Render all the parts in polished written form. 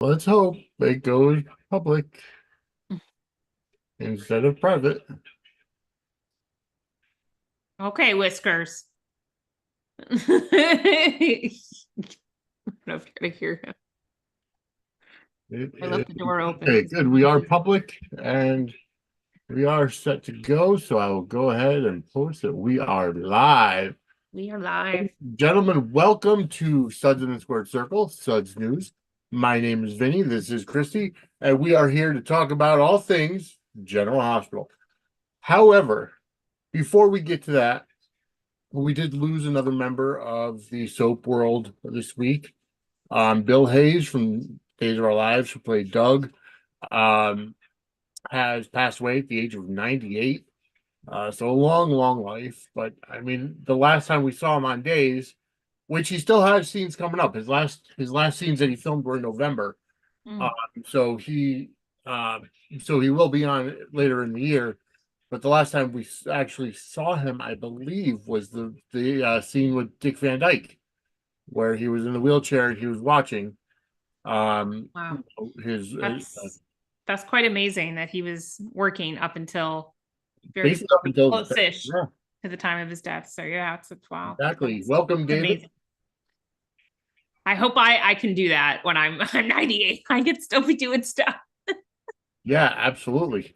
Let's hope it goes public instead of private. Okay, Whiskers. I don't know if you're gonna hear him. I left the door open Okay, because good. We are public and we are set to go. So I will go ahead and post that we are live. we are live. Gentlemen, welcome to Suds in the Squared Circle, Suds News. My name is Vinny. This is Christy, and we are here to talk about all things General Hospital. However, before we get to that, we did lose another member of the soap world this week. Bill Hayes from Days of Our Lives, who played Doug, um, has passed away at the age of 98. So a long, long life. But I mean, the last time we saw him on Days, which he still has scenes coming up. His last scenes that he filmed were in November. Um, Mm. so he so he will be on later in the year. But the last time we actually saw him, I believe, was the scene with Dick Van Dyke, where he was in the wheelchair and he was watching Wow. his That's quite amazing that he was working up until very basically up until his death. close-ish Yeah, to the time of his death. So yeah, it's wow. exactly. Welcome, It's David. amazing. I hope I can do that when I'm 98. I can still be doing stuff. Yeah, absolutely.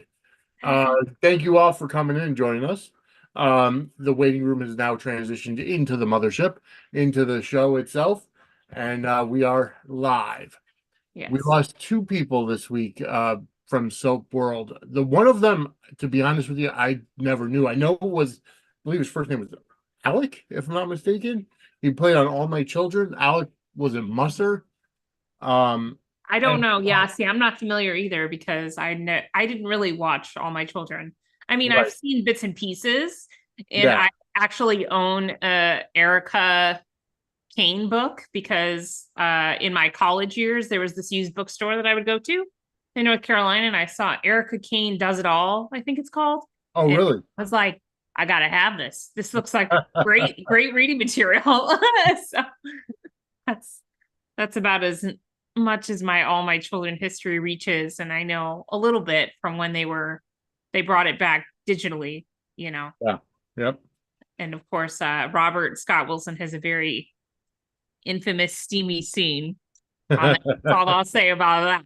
Thank you all for coming in and joining us. The waiting room has now transitioned into the mothership, into the show itself, and we are live. We Yes. lost two people this week from Soap World. The one of them, to be honest with you, I never knew. I know it was, I believe his first name was Alec, if I'm not mistaken. He played on All My Children. Alec was it Musser? Um, I don't and know. Yeah, see, I'm not familiar either because I didn't really watch All My Children. I mean, I've right, seen bits and pieces, and yeah. I actually own a Erica Kane book because in my college years there was this used bookstore that I would go to in North Carolina, and I saw Erica Kane Does It All, I think it's called, Oh, and really? I was like, I gotta have this. This looks like great reading material. So that's that's about as much as my All My Children history reaches, and I know a little bit from when they brought it back digitally, you know. Yeah. Yep. And of course, Robert Scott Wilson has a very infamous steamy scene on that. That's all I'll say about that.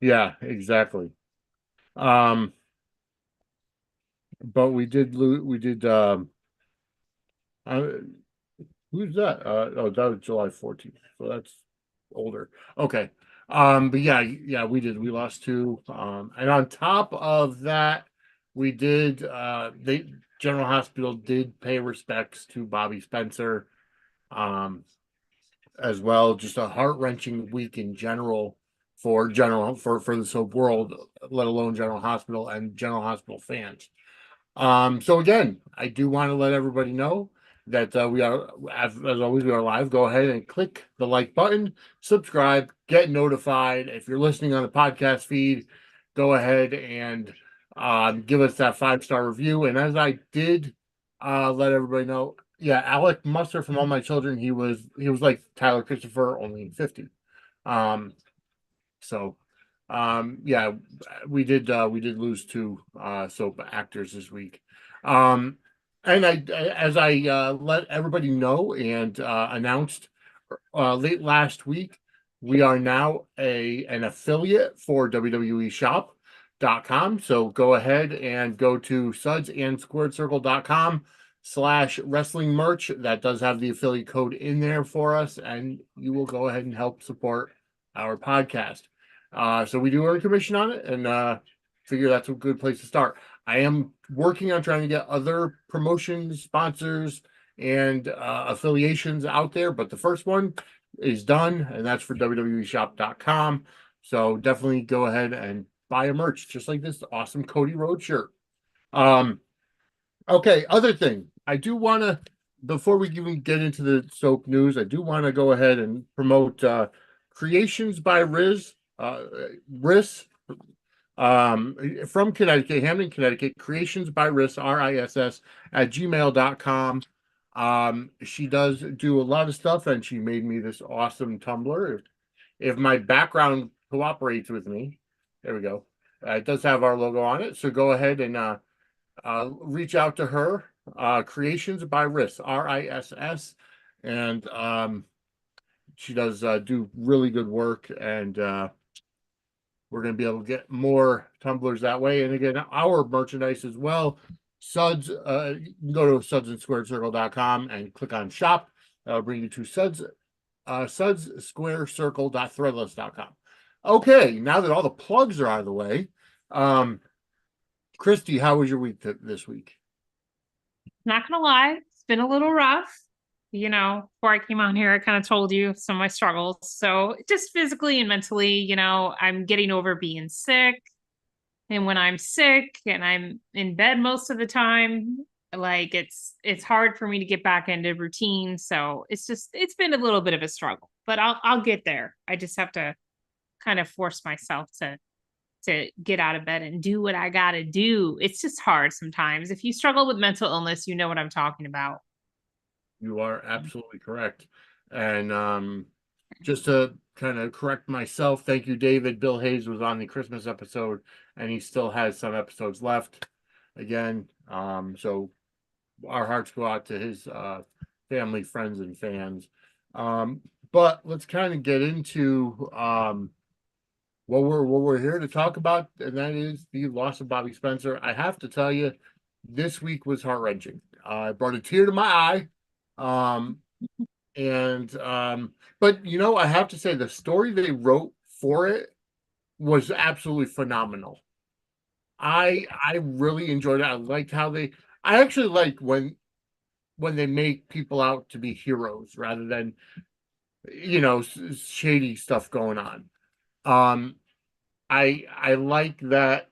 Yeah, exactly. Um, but we did lose. We did. Uh, who's that? Oh, that was July 14th. So that's older. Okay. But yeah, yeah, we did. We lost two. And on top of that, we did. They General Hospital did pay respects to Bobbie Spencer. Um, as well. Just a heart wrenching week in general for the soap world, let alone General Hospital and General Hospital fans. So again, I do want to let everybody know that we are, as always, we are live. Go ahead and click the like button, subscribe, get notified. If you're listening on the podcast feed, go ahead and give us that 5-star review. And as I did let everybody know, yeah, Alec Musser from All My Children, he was like Tyler Christopher, only in 50. Um, so yeah, we did lose two soap actors this week. Um and as I let everybody know and announced late last week, we are now an affiliate for WWEshop.com. So go ahead and go to sudsandsquaredcircle.com/wrestling merch. That does have the affiliate code in there for us, and you will go ahead and help support our podcast. So we do earn commission on it, and figure that's a good place to start. I am working on trying to get other promotions, sponsors, and affiliations out there, but the first one is done, and that's for WWEshop.com. So definitely go ahead and buy a merch, just like this awesome Cody Rhodes shirt. Um, okay, other thing, I do want to, before we even get into the soap news, I do want to go ahead and promote Creations by Riss, from Connecticut, Hamden, Connecticut, Creations by Riss, at gmail.com. She does do a lot of stuff, and she made me this awesome tumbler. if my background cooperates with me, there we go. It does have our logo on it. So go ahead and reach out to her. Creations by Riss, RISS. And she does do really good work. And we're going to be able to get more tumblers that way. And again, our merchandise as well. Suds, you can go to sudsandsquarecircle.com and click on shop. That'll bring you to sudssquarecircle.threadless.com. Okay, now that all the plugs are out of the way, Christy, how was your week this week? Not gonna lie, it's been a little rough. Before I came on here, I kind of told you some of my struggles. So just physically and mentally, I'm getting over being sick. And when I'm sick and I'm in bed most of the time, like it's hard for me to get back into routine. So it's been a little bit of a struggle, but I'll get there. I just have to kind of force myself to get out of bed and do what I gotta do. It's just hard sometimes. If you struggle with mental illness, you know what I'm talking about. You are absolutely correct. And just to kind of correct myself, thank you, David. Bill Hayes was on the Christmas episode, and he still has some episodes left. Again, so our hearts go out to his family, friends, and fans. But let's kind of get into what we're here to talk about, and that is the loss of Bobbie Spencer. I have to tell you, this week was heart-wrenching. It brought a tear to my eye. But I have to say the story they wrote for it was absolutely phenomenal. I really enjoyed it. I liked how I actually like when they make people out to be heroes rather than shady stuff going on. I like that,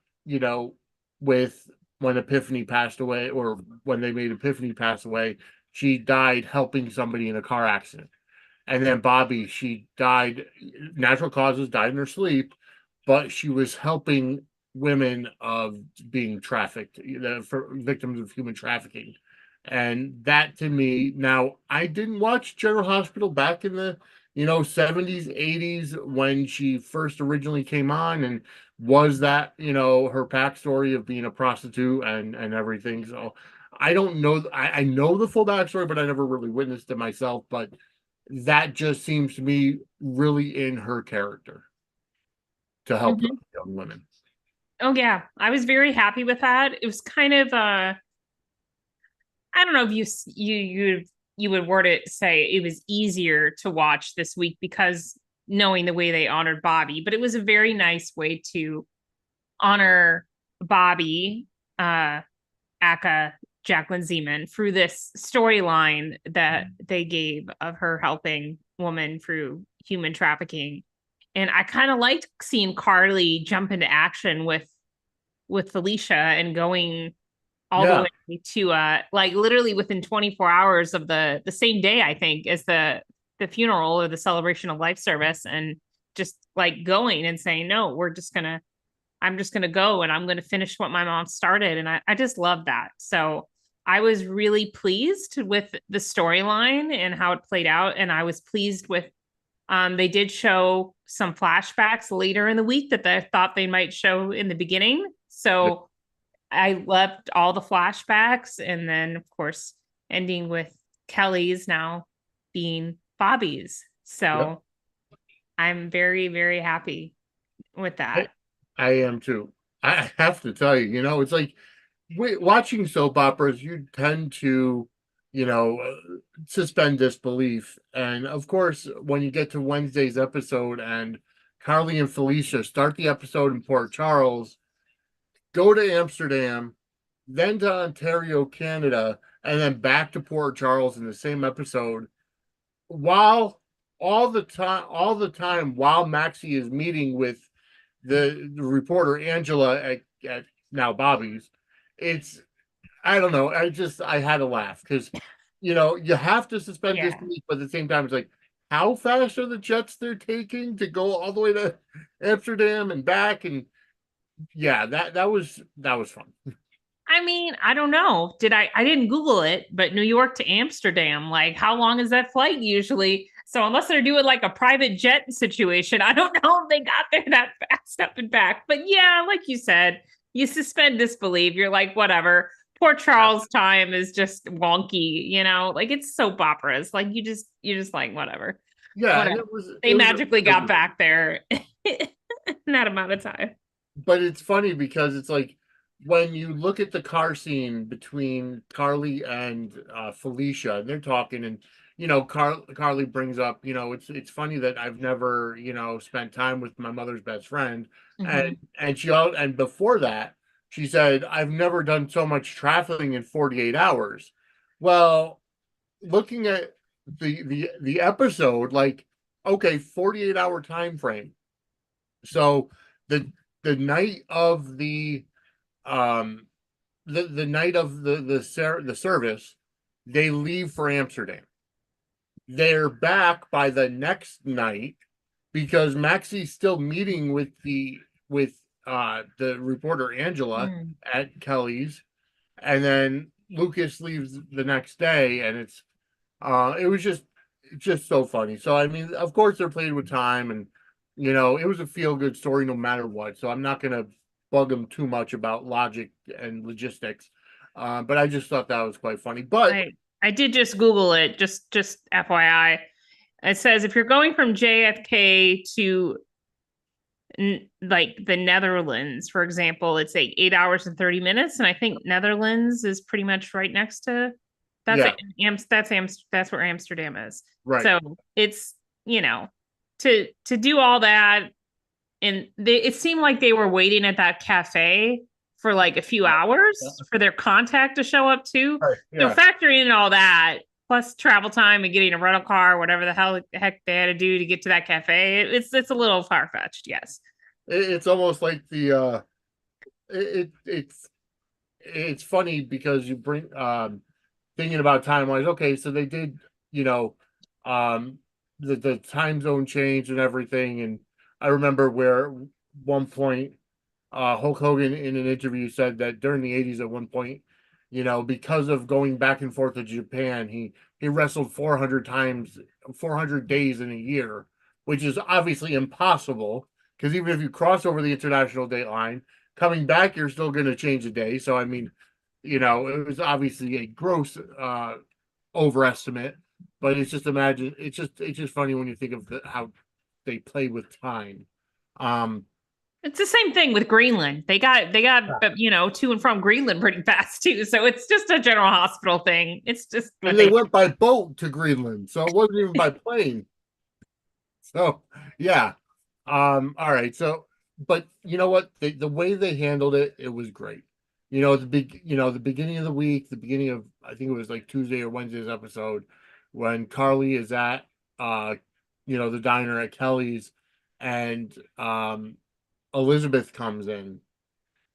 with when Epiphany passed away, or when they made Epiphany pass away, she died helping somebody in a car accident. And then Bobbie, she died, natural causes, died in her sleep, but she was helping women of being trafficked, for victims of human trafficking. And that, to me, now I didn't watch General Hospital back in the 70s, 80s when she first originally came on, and was that, her backstory of being a prostitute and everything. So I don't know. I know the full backstory, but I never really witnessed it myself. But that just seems to me really in her character to help Mhm. young women. Oh yeah, I was very happy with that. It was kind of I don't know if you would word it, say it was easier to watch this week because knowing the way they honored Bobbie, but it was a very nice way to honor Bobbie, aka Jacqueline Zeman, through this storyline that they gave of her helping women through human trafficking. And I kind of liked seeing Carly jump into action with Felicia and going all the Yeah, way to like literally within 24 hours of the same day, I think, as the funeral or the celebration of life service, and just like going and saying, no, I'm just gonna go and I'm gonna finish what my mom started. And I just love that. So I was really pleased with the storyline and how it played out. And I was pleased with they did show some flashbacks later in the week that they thought they might show in the beginning. So I loved all the flashbacks, and then of course ending with Kelly's now being Bobbie's. yep. So I'm very, very happy with I, that. I am too. I have to tell you, it's like watching soap operas, you tend to, you know, suspend disbelief. And of course, when you get to Wednesday's episode and Carly and Felicia start the episode in Port Charles, go to Amsterdam, then to Ontario, Canada, and then back to Port Charles in the same episode, while all the time while Maxie is meeting with the reporter Angela at now Bobbie's, it's I don't know. I had to laugh because you have to suspend Yeah. disbelief, but at the same time, it's like, how fast are the jets they're taking to go all the way to Amsterdam and back? And yeah, that was fun. I mean, I don't know. I didn't Google it, but New York to Amsterdam, like how long is that flight usually? So unless they're doing like a private jet situation, I don't know if they got there that fast up and back. But yeah, like you said, you suspend disbelief. You're like, whatever. Poor Charles' time is just wonky, like it's soap operas. Like you're just like, whatever. Yeah, and Whatever. They it was magically got back there in that amount of time. but it's funny because it's like when you look at the car scene between Carly and Felicia, and they're talking, and Carly brings up, it's funny that I've never, spent time with my mother's best friend, and Mhm. and before that, she said, I've never done so much traveling in 48 hours. Well, looking at the episode, like, okay, 48-hour time frame. So the the night of the night of the service, they leave for Amsterdam. They're back by the next night because Maxie's still meeting with the reporter Angela Mm. at Kelly's, and then Lucas leaves the next day, and it was just so funny. So I mean, of course they're played with time, and it was a feel good story no matter what. So I'm not gonna bug them too much about logic and logistics. But I just thought that was quite funny. But I did just Google it, just FYI. It says if you're going from JFK to like the Netherlands, for example, it's like 8 hours and 30 minutes. And I think Netherlands is pretty much right next to that's yeah, that's where Amsterdam is. right. So it's, you know, to do all that, and it seemed like they were waiting at that cafe for like a few Yeah, hours for their contact to show up too. right. So Yeah. factoring in all that, plus travel time and getting a rental car, whatever the heck they had to do to get to that cafe, it's a little far fetched. Yes. It's almost like it's funny because you bring thinking about time wise. Okay, so they did, you know, um, the time zone change and everything, and I remember where one point Hulk Hogan in an interview said that during the 80s at one point, because of going back and forth to Japan, he wrestled 400 times, 400 days in a year, which is obviously impossible because even if you cross over the international date line, coming back, you're still going to change a day. So, I mean, it was obviously a gross overestimate, but it's just funny when you think of how they play with time. Um, It's the same thing with Greenland. They got to and from Greenland pretty fast too. So it's just a general hospital thing. It's just what and they they went by boat to Greenland, so it wasn't even by plane. So yeah. All right. So, but you know what? The way they handled it, it was great. The beginning of the week, the beginning of I think it was like Tuesday or Wednesday's episode, when Carly is at uh, the diner at Kelly's, and Elizabeth comes in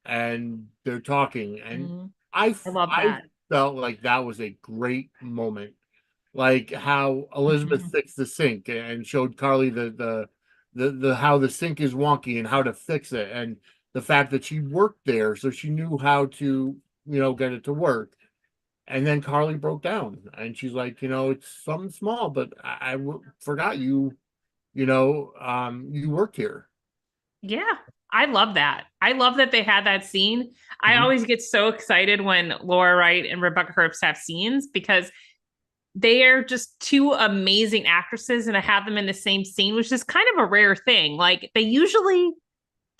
and they're talking, and Mhm. I I love I that. felt like that was a great moment, like how Elizabeth Mhm. fixed the sink and showed Carly the how the sink is wonky and how to fix it, and the fact that she worked there, so she knew how to get it to work. And then Carly broke down, and she's like, it's something small, but I forgot you worked here. Yeah, I love that. I love that they had that scene. I Mhm. always get so excited when Laura Wright and Rebecca Herbst have scenes because they are just two amazing actresses, and to have them in the same scene, which is kind of a rare thing. Like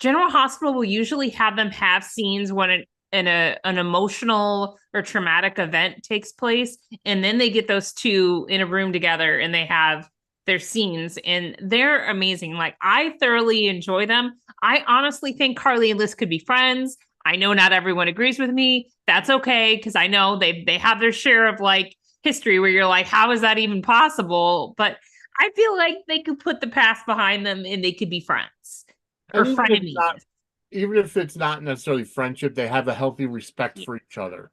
General Hospital will usually have them have scenes when an emotional or traumatic event takes place, and then they get those two in a room together and they have their scenes, and they're amazing. Like I thoroughly enjoy them. I honestly think Carly and Liz could be friends. I know not everyone agrees with me. That's okay because I know they have their share of like history where you're like, how is that even possible? But I feel like they could put the past behind them and they could be friends or And frenemies. even if it's not necessarily friendship, they have a healthy respect for each other.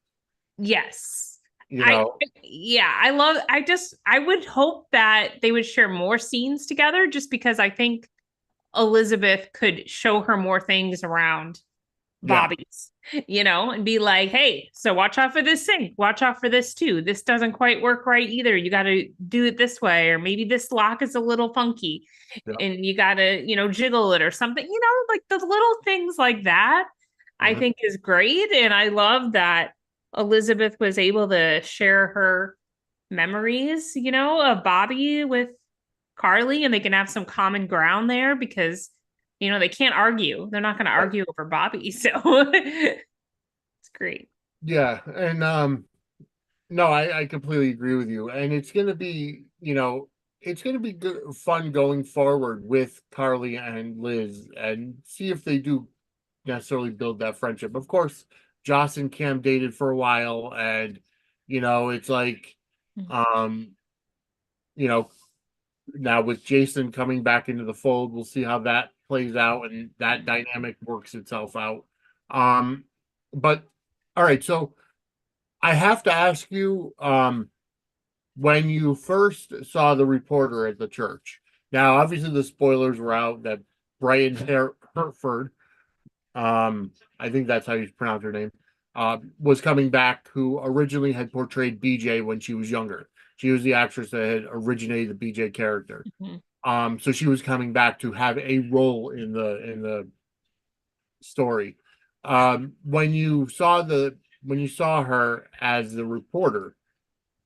Yes. You I know, yeah, I would hope that they would share more scenes together just because I think Elizabeth could show her more things around Yeah. Bobbies, and be like, hey, so watch out for this thing. Watch out for this too. This doesn't quite work right either. You got to do it this way, or maybe this lock is a little funky Yeah. and you got to, jiggle it or something, like the little things like that, I Mhm. think is great. And I love that Elizabeth was able to share her memories, of Bobbie with Carly, and they can have some common ground there because they can't argue. They're not going to Right. argue over Bobbie. So it's great. Yeah. And no, I completely agree with you. And it's gonna be, it's gonna be good, fun going forward with Carly and Liz and see if they do necessarily build that friendship. Of course, Joss and Cam dated for a while, and it's like, um, you know, now with Jason coming back into the fold, we'll see how that plays out and that dynamic works itself out. Um, but all right, so I have to ask you, when you first saw the reporter at the church. Now, obviously, the spoilers were out that Brian Hertford, I think that's how you pronounce her name, was coming back, who originally had portrayed BJ when she was younger. She was the actress that had originated the BJ character. Mhm. So she was coming back to have a role in the story. When you saw her as the reporter,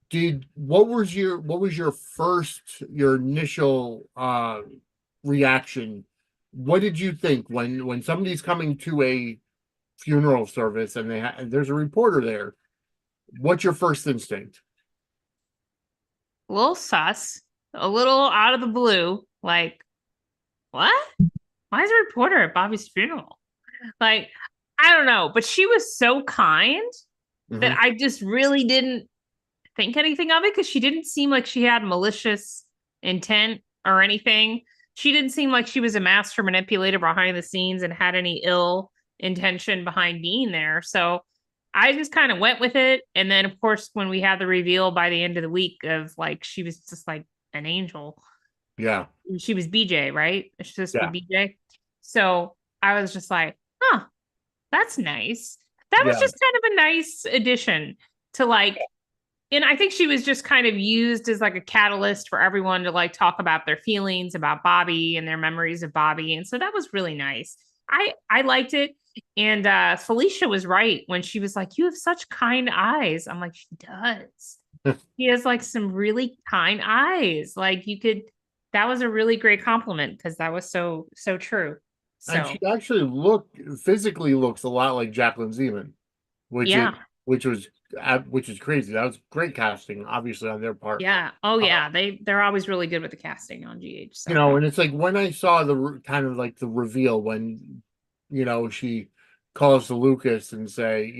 did what was your initial reaction? What did you think when somebody's coming to a funeral service and there's a reporter there? What's your first instinct? A little sus, a little out of the blue. Like, what? Why is a reporter at Bobby's funeral? Like, I don't know, but she was so kind that Hmm. I just really didn't think anything of it because she didn't seem like she had malicious intent or anything. She didn't seem like she was a master manipulator behind the scenes and had any ill intention behind being there. So I just kind of went with it. And then, of course, when we had the reveal by the end of the week of like she was just like an angel, Yeah, she was BJ, right? She's supposed to yeah, be BJ. So I was just like, huh, that's nice. That was yeah. just kind of a nice addition to like, and I think she was just kind of used as like a catalyst for everyone to like talk about their feelings about Bobbie and their memories of Bobbie. And so that was really nice. I liked it. And Felicia was right when she was like, you have such kind eyes. I'm like, she does. She has like some really kind eyes. Like you could, that was a really great compliment because that was so true. And she So actually physically looks a lot like Jacqueline Zeman, which is yeah. which was which is crazy. That was great casting, obviously on their part. Yeah. Oh Uh, yeah. They're always really good with the casting on GH. So and it's like when I saw kind of like the reveal when she calls to Lucas and say,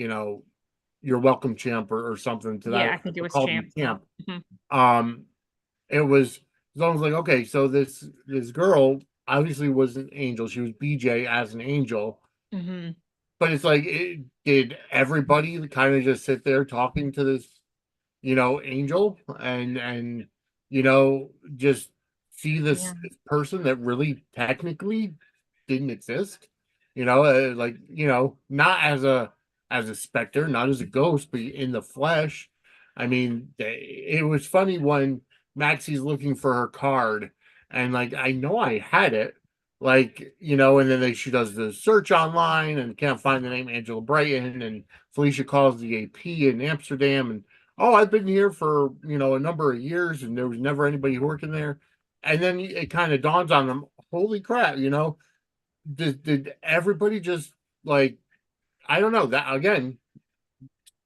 you're welcome, champ, or something to that, yeah, I think it or was called him Champ. champ. Mhm. Um, it was almost like, okay, so this girl obviously was an angel. She was BJ as an angel, Mhm. but it's like, did everybody kind of just sit there talking to this Angel, and just see Yeah. this person that really technically didn't exist. Like, not as a specter, not as a ghost, but in the flesh. I mean, it was funny when Maxie's looking for her card, and like, I know I had it, like, and then she does the search online and can't find the name Angela Brighton, and Felicia calls the AP in Amsterdam, and oh, I've been here for, a number of years and there was never anybody working there. And then it kind of dawns on them, holy crap, did everybody just like, I don't know, that again,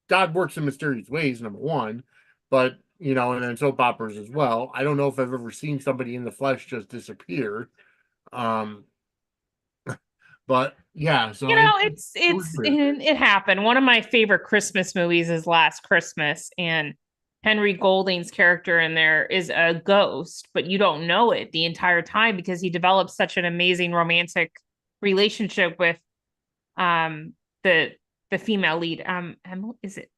God works in mysterious ways, number one, but and then soap operas as well. I don't know if I've ever seen somebody in the flesh just disappear. Um, but yeah, so it was weird. It happened. One of my favorite Christmas movies is Last Christmas, and Henry Golding's character in there is a ghost, but you don't know it the entire time because he develops such an amazing romantic relationship with um the the female lead. Is it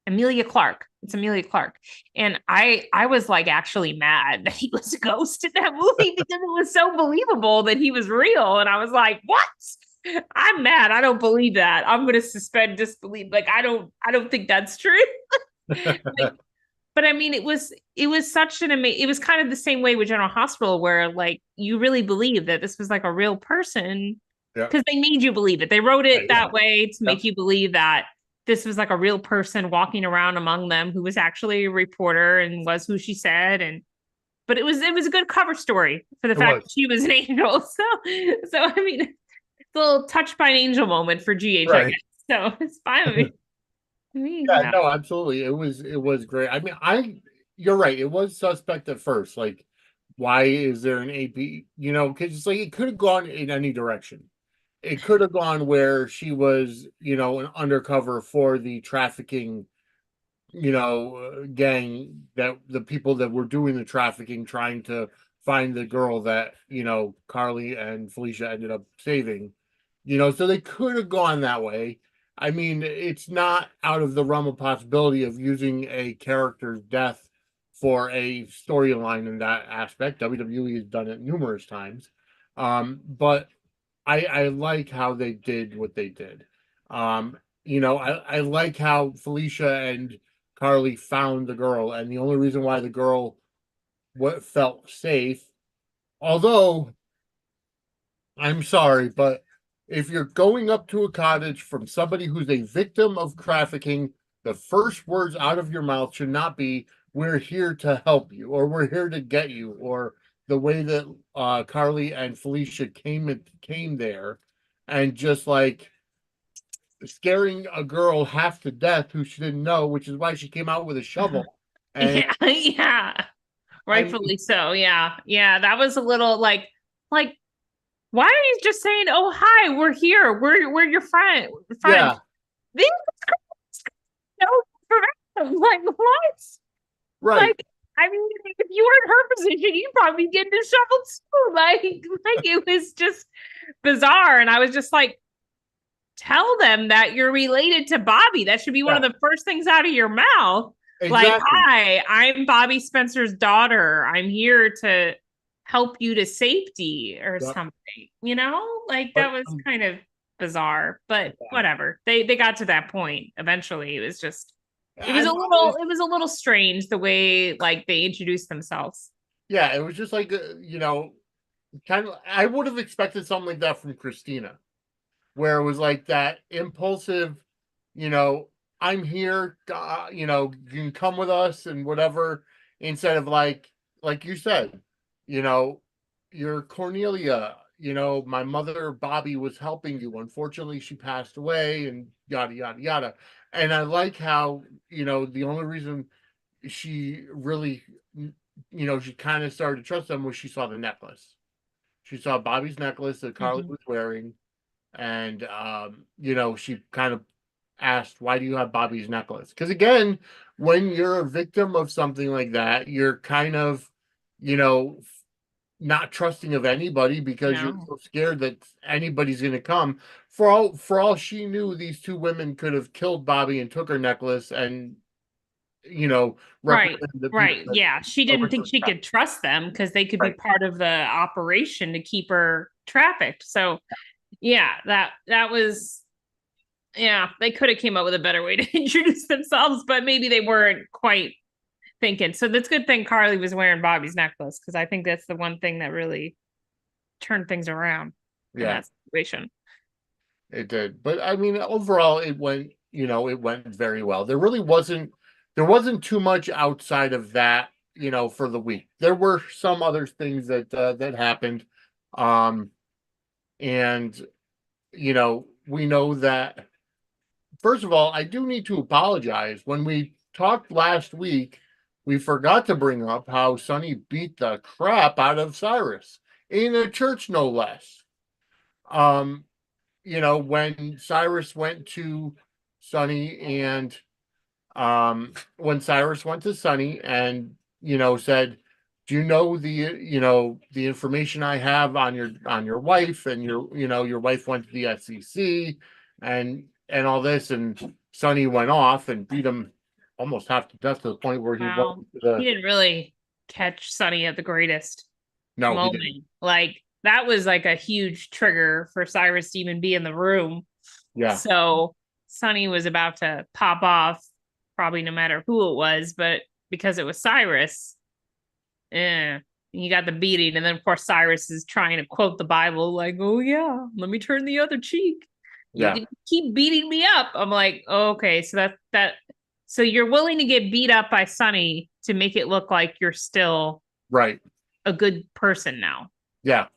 Amelia Clark? It's Amelia Clark. And I was like actually mad that he was a ghost in that movie because it was so believable that he was real. And I was like, what? I'm mad. I don't believe that. I'm gonna suspend disbelief. Like I don't think that's true. Like, but I mean, it was such an amazing. It was kind of the same way with General Hospital, where like you really believe that this was like a real person Yeah. because they made you believe it. They wrote it Yeah. that way to Yep. make you believe that this was like a real person walking around among them who was actually a reporter and was who she said. And but it was a good cover story for the It fact was. that she was an angel. So I mean, it's a little touched by an angel moment for GH, I Right. guess. So it's fine with me. Yeah, Yeah. no, absolutely. It was great. I mean, you're right. It was suspect at first. Like, why is there an AP? Because it's like it could have gone in any direction. It could have gone where she was, an undercover for the trafficking, gang, that the people that were doing the trafficking, trying to find the girl that, Carly and Felicia ended up saving. So they could have gone that way. I mean, it's not out of the realm of possibility of using a character's death for a storyline in that aspect. WWE has done it numerous times. But I like how they did what they did. I like how Felicia and Carly found the girl, and the only reason why the girl what felt safe, although I'm sorry, but if you're going up to a cottage from somebody who's a victim of trafficking, the first words out of your mouth should not be, "We're here to help you," or "We're here to get you," or the way that Carly and Felicia came there and just like scaring a girl half to death who she didn't know, which is why she came out with a shovel. And Yeah, yeah. I mean, Rightfully so. Yeah. Yeah. That was a little like, why are you just saying, oh hi, we're here. We're your friends. yeah, These no for them. Like what? right, Like, I mean, if you were in her position, you'd probably get disheveled too. Like it was just bizarre. And I was just like, tell them that you're related to Bobbie. That should be one of yeah, the first things out of your mouth. Like, exactly. hi, I'm Bobbie Spencer's daughter. I'm here to help you to safety or Yeah. something, you know? Like that But was kind of bizarre, but yeah. whatever. They got to that point eventually. It was just I'm it was a little strange the way like they introduced themselves. Yeah, it was just like kind of. I would have expected something like that from Christina, where it was like that impulsive, you know, "I'm here, you can come with us and whatever," instead of like you said, you know, "You're Cornelia, my mother Bobbie was helping you. Unfortunately, she passed away," and yada yada yada. And I like how, the only reason she really, she kind of started to trust them was she saw the necklace. She saw Bobbie's necklace that Carly Mhm. was wearing, and she kind of asked, "Why do you have Bobbie's necklace?" Because again, when you're a victim of something like that, you're kind of, you know, not trusting of anybody because you're No. so scared that anybody's going to come. For all she knew, these two women could have killed Bobbie and took her necklace and Right. reprimanded the people Right. that Yeah. She didn't think overtook she that. could trust them because they could be Right. part of the operation to keep her trafficked. So yeah, that was yeah, they could have came up with a better way to introduce themselves, but maybe they weren't quite thinking. So that's a good thing Carly was wearing Bobbie's necklace because I think that's the one thing that really turned things around in Yeah, that situation. it did. But I mean, overall, it went very well. There wasn't too much outside of that, for the week. There were some other things that happened. Um, and we know that, first of all, I do need to apologize. When we talked last week, we forgot to bring up how Sonny beat the crap out of Cyrus in a church, no less. Um, when Cyrus went to Sonny and when Cyrus went to Sonny and said, "Do you know the information I have on your wife, and your wife went to the SEC and all this," and Sonny went off and beat him almost half to death to the point where he went Wow. to He the didn't really catch Sonny at the greatest no, he didn't. moment. Like that was like a huge trigger for Cyrus to even be in the room. Yeah. So Sonny was about to pop off, probably no matter who it was, but because it was Cyrus, you got the beating. And then of course Cyrus is trying to quote the Bible, like, oh yeah, let me turn the other cheek. You Yeah. can keep beating me up. I'm like, okay, so that so you're willing to get beat up by Sonny to make it look like you're still Right. a good person now. Yeah.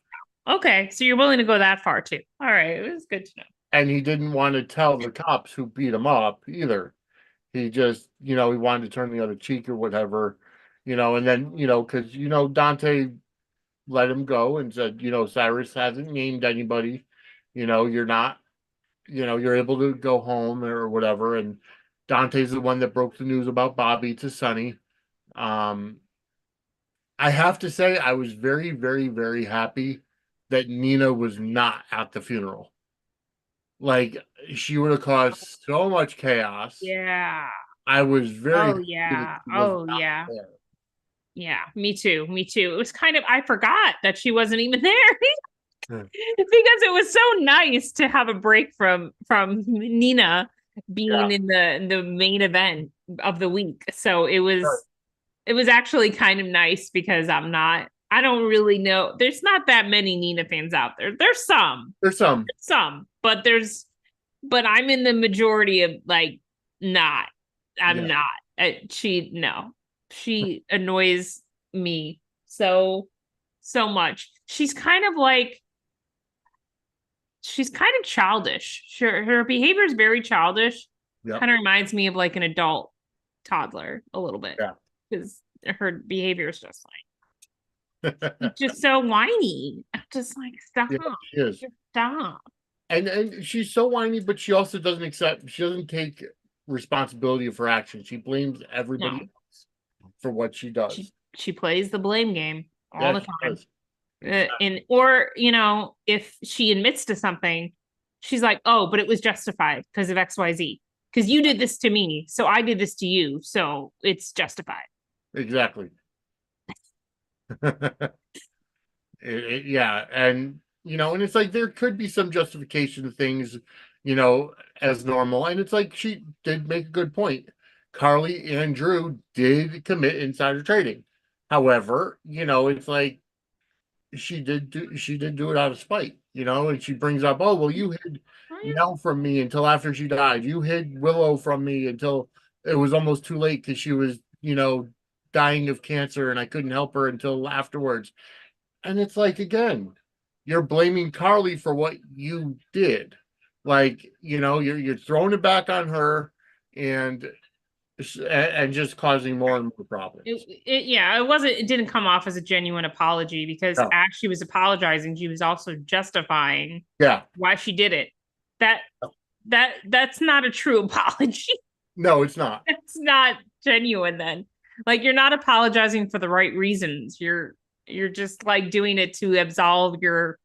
Okay, so you're willing to go that far too. All right, it was good to know. And he didn't want to tell the cops who beat him up either. He just, he wanted to turn the other cheek or whatever, and then, because, Dante let him go and said, Cyrus hasn't named anybody, you're not, you're able to go home or whatever. And Dante's the one that broke the news about Bobbie to Sonny. Um, I have to say, I was very, very, very happy that Nina was not at the funeral. Like, she would have caused so much chaos. Yeah. I was very Oh happy that yeah. she was Oh not yeah. there. Yeah. Me too. Me too. It was kind of I forgot that she wasn't even there Hmm. because it was so nice to have a break from Nina being Yeah. in the main event of the week. So Right. it was actually kind of nice because I don't really know. There's not that many Nina fans out there. There's some. Some, but but I'm in the majority of like not. I'm Yeah. not. No, she annoys me so much. She's kind of childish. Sure, her behavior is very childish. Yep. Kind of reminds me of like an adult toddler a little bit Yeah. because her behavior is just like she's just so whiny. I'm just like stop, Yeah, she is. just stop. And she's so whiny, but she also she doesn't take responsibility of her actions. She blames everybody No, else for what she does. she plays the blame game all Yeah, the she time. does. Exactly. And or if she admits to something, she's like, "Oh, but it was justified because of XYZ. Because you did this to me, so I did this to you, so it's justified." Exactly. Yeah, and and it's like there could be some justification of things, as normal, and it's like she did make a good point. Carly and Drew did commit insider trading. However, it's like she did do it out of spite, and she brings up, oh well, you hid Oh, yeah. Nell from me until after she died. You hid Willow from me until it was almost too late because she was, dying of cancer and I couldn't help her until afterwards. And it's like, again, you're blaming Carly for what you did. Like, you're throwing it back on her and just causing more and more problems. Yeah, it didn't come off as a genuine apology because No. as she was apologizing, she was also justifying Yeah. why she did it. That that's not a true apology. No, it's not. That's not genuine then. Like you're not apologizing for the right reasons. You're just like doing it to absolve your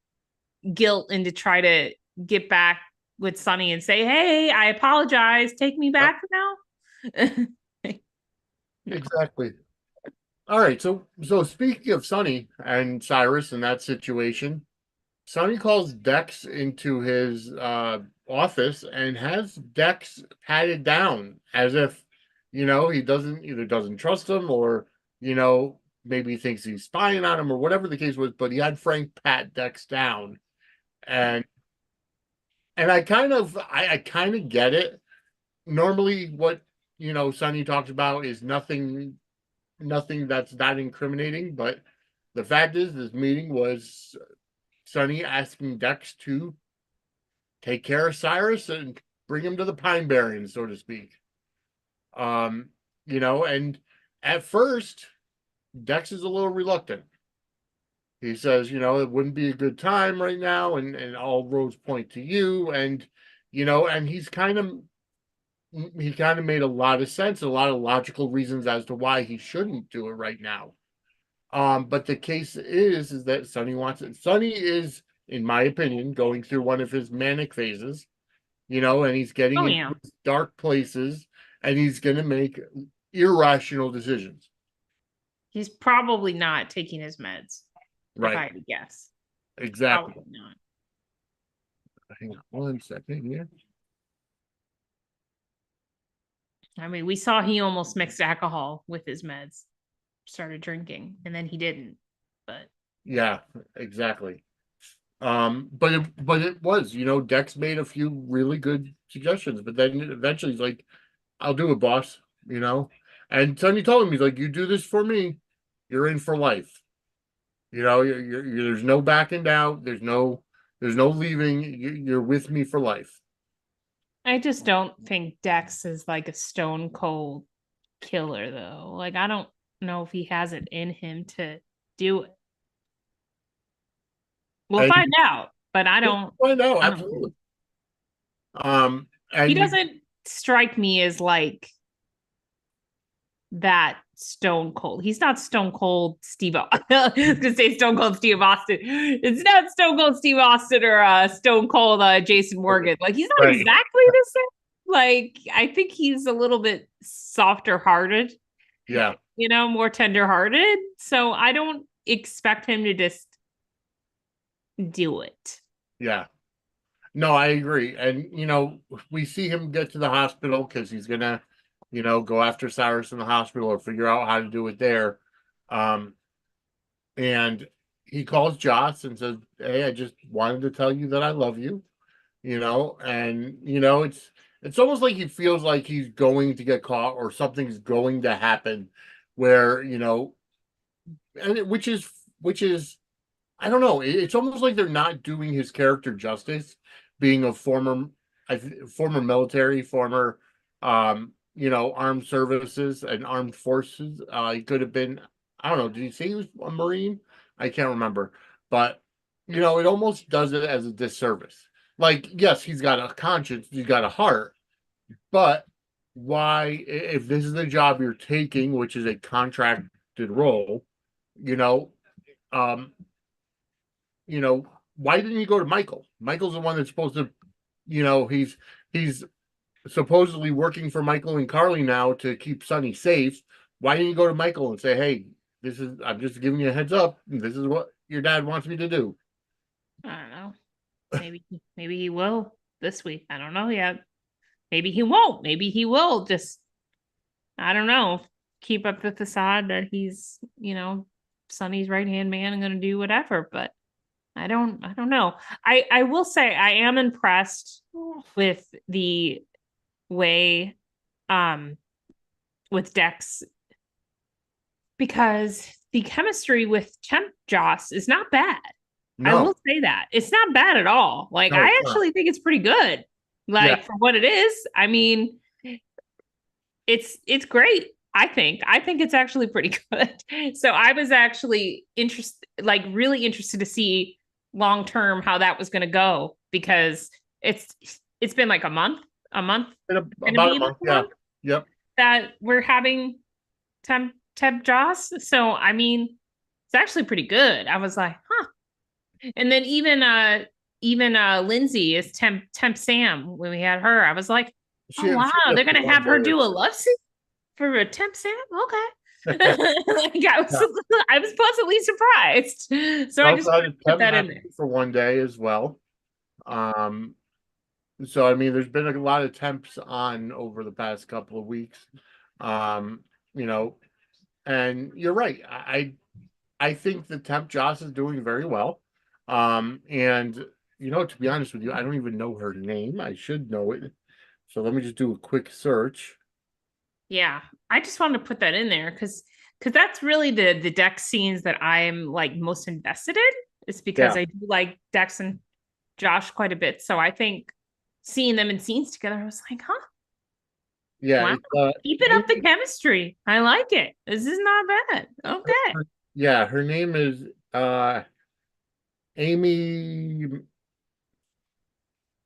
guilt and to try to get back with Sonny and say, "Hey, I apologize. Take me Yep, back now." No. exactly. All right. So speaking of Sonny and Cyrus in that situation, Sonny calls Dex into his office and has Dex patted down as if, he doesn't trust him or, maybe he thinks he's spying on him or whatever the case was, but he had Frank pat Dex down. And I kind of get it. Normally what, Sonny talks about is nothing that's not incriminating, but the fact is this meeting was Sonny asking Dex to take care of Cyrus and bring him to the Pine Barrens, so to speak. Um, and at first, Dex is a little reluctant. He says, it wouldn't be a good time right now, and all roads point to you, and and he kind of made a lot of sense, a lot of logical reasons as to why he shouldn't do it right now. But the case is that Sonny wants it. Sonny is, in my opinion, going through one of his manic phases, and he's getting Oh into yeah. dark places and he's going to make irrational decisions. He's probably not taking his meds, if Right. I had to guess. exactly. Probably not. Hang on 1 second here. I mean, we saw he almost mixed alcohol with his meds, started drinking, and then he didn't. But Yeah, exactly. But it was, Dex made a few really good suggestions, but then eventually he's like, I'll do it, boss, you know. And Sonny told him, he's like, you do this for me, you're in for life. There's no backing out. There's no leaving. You're with me for life. I just don't think Dex is like a stone cold killer, though. Like, I don't know if he has it in him to do it. We'll And find out, but I don't. I know, I don't. absolutely. He And we, doesn't strike me as like that stone cold. He's not stone cold Steve. I was gonna say stone cold Steve Austin. It's not stone cold Steve Austin or stone cold Jason Morgan. Like, he's not right, exactly the same. Like, I think he's a little bit softer hearted, yeah, more tender hearted. So I don't expect him to just do it. yeah. No, I agree. And we see him get to the hospital because he's gonna, go after Cyrus in the hospital or figure out how to do it there. Um, and he calls Joss and says, "Hey, I just wanted to tell you that I love you." And it's almost like he feels like he's going to get caught or something's going to happen where, which is I don't know, it's almost like they're not doing his character justice, being a former military, former armed services and armed forces. He could have been, I don't know, did he say he was a Marine? I can't remember. But it almost does it as a disservice. Like, yes, he's got a conscience, he's got a heart, but why, if this is the job you're taking, which is a contracted role, you know, um, why didn't you go to Michael? Michael's the one that's supposed to, he's supposedly working for Michael and Carly now to keep Sonny safe. Why didn't you go to Michael and say, "Hey, I'm just giving you a heads up. This is what your dad wants me to do." I don't know. Maybe he will this week. I don't know yet. Maybe he won't. Maybe he will just, I don't know, keep up the facade that he's, Sonny's right hand man and gonna do whatever. But I don't know. I will say I am impressed with the way with Dex, because the chemistry with Temp Joss is not bad. I No, will say that. It's not bad at all. Like, no, I it's not. actually think it's pretty good. Yeah, Like, for what it is. I mean, it's great. I think it's actually pretty good. So I was actually interested, like really interested to see long term how that was going to go, because it's been like a month, going to about be a month. a Yeah, month yep. that we're having Temp Joss. So I mean, it's actually pretty good. I was like, huh. And then even Lindsay is Temp Sam. When we had her, I was like, oh She wow, just they're for gonna one have her day. do a love scene for a Temp Sam. Okay. Like, I was Yeah. I was pleasantly surprised. So I I also just had a put temp that in there. for one day as well. Um, so I mean, there's been a lot of temps on over the past couple of weeks. Um, you know, and you're right. I think the temp Joss is doing very well. And to be honest with you, I don't even know her name. I should know it. So let me just do a quick search. Yeah, I just wanted to put that in there because that's really the Dex scenes that I'm like most invested in. It's because Yeah, I do like Dex and Josh quite a bit. So I think seeing them in scenes together, I was like, huh, yeah, wow, it's keeping up the chemistry. I like it. This is not bad. Okay. yeah, her name is Amy.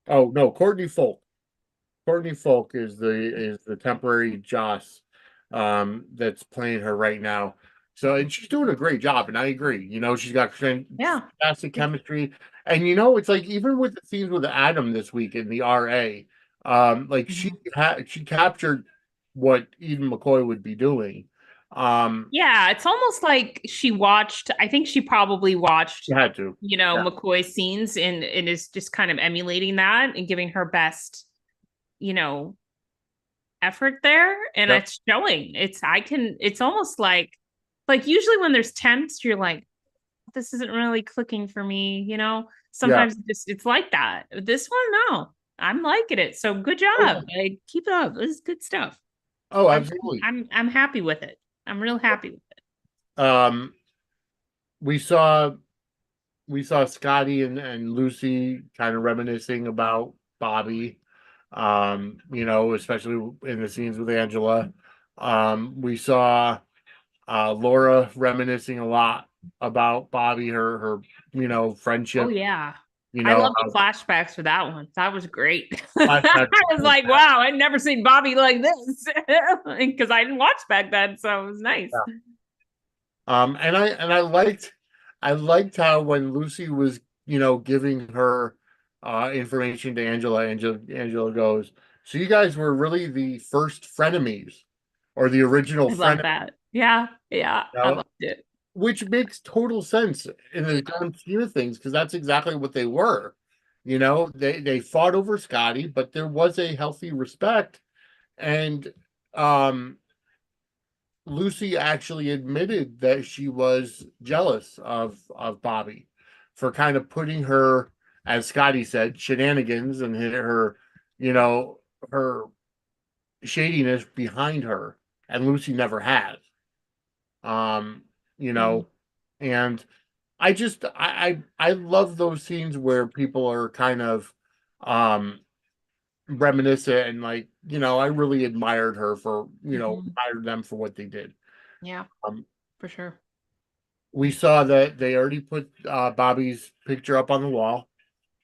Oh no, Courtney Folk. Courtney Folk is the temporary Joss that's playing her right now. So and she's doing a great job, and I agree. She's got Yeah. fantastic chemistry. And it's like even with the scenes with Adam this week in the RA, like she Mhm. she captured what Eden McCoy would be doing. Yeah, it's almost like she watched, I think she probably watched, You had to. Yeah. McCoy's scenes and is just kind of emulating that and giving her best, you know, effort there. And Yep. it's showing. It's almost like usually when there's temps, you're like, this isn't really clicking for me, you know? Yeah. Sometimes it's like that. This one, no. I'm liking it. So good Oh, yeah. job. Like keep it up. This is good stuff. Oh, I'm absolutely. I'm happy with it. I'm real happy with it. Um, we saw Scotty and Lucy kind of reminiscing about Bobbie. Especially in the scenes with Angela. We saw Laura reminiscing a lot about Bobbie, her Oh friendship, yeah. I how love the flashbacks for that one. That was great. I flashbacks was like, wow, I'd never seen Bobbie like this because I didn't watch back then, so it was nice. And I liked how when Lucy was, giving her information to Angela goes, so you guys were really the first frenemies or the original I love frenemy, that. Yeah, yeah, I loved it. which makes total sense in the grand scheme of things because that's exactly what they were. They fought over Scotty, but there was a healthy respect, and um Lucy actually admitted that she was jealous of Bobbie for kind of putting her, as Scotty said, shenanigans and you know, her shadiness behind her, and Lucy never has. Um, you Mhm. know, and I love those scenes where people are kind of um reminiscent and like, I really admired her for, Mhm. admired them for what they did. Yeah, Um, for sure. we saw that they already put Bobbie's picture up on the wall.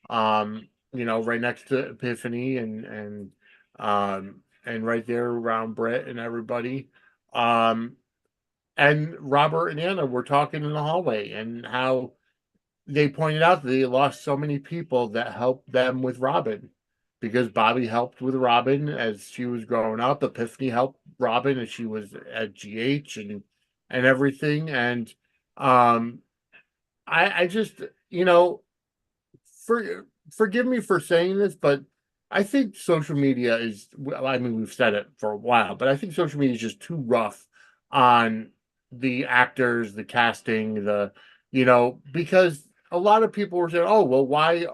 Right next to Epiphany and right there around Brett and everybody. Um, and Robert and Anna were talking in the hallway and how they pointed out that they lost so many people that helped them with Robin because Bobbie helped with Robin as she was growing up. Epiphany helped Robin as she was at GH and everything. And um I just, for forgive me for saying this, but I think social media is, well, I mean, we've said it for a while, but I think social media is just too rough on the actors, the casting, because a lot of people were saying, oh, well, why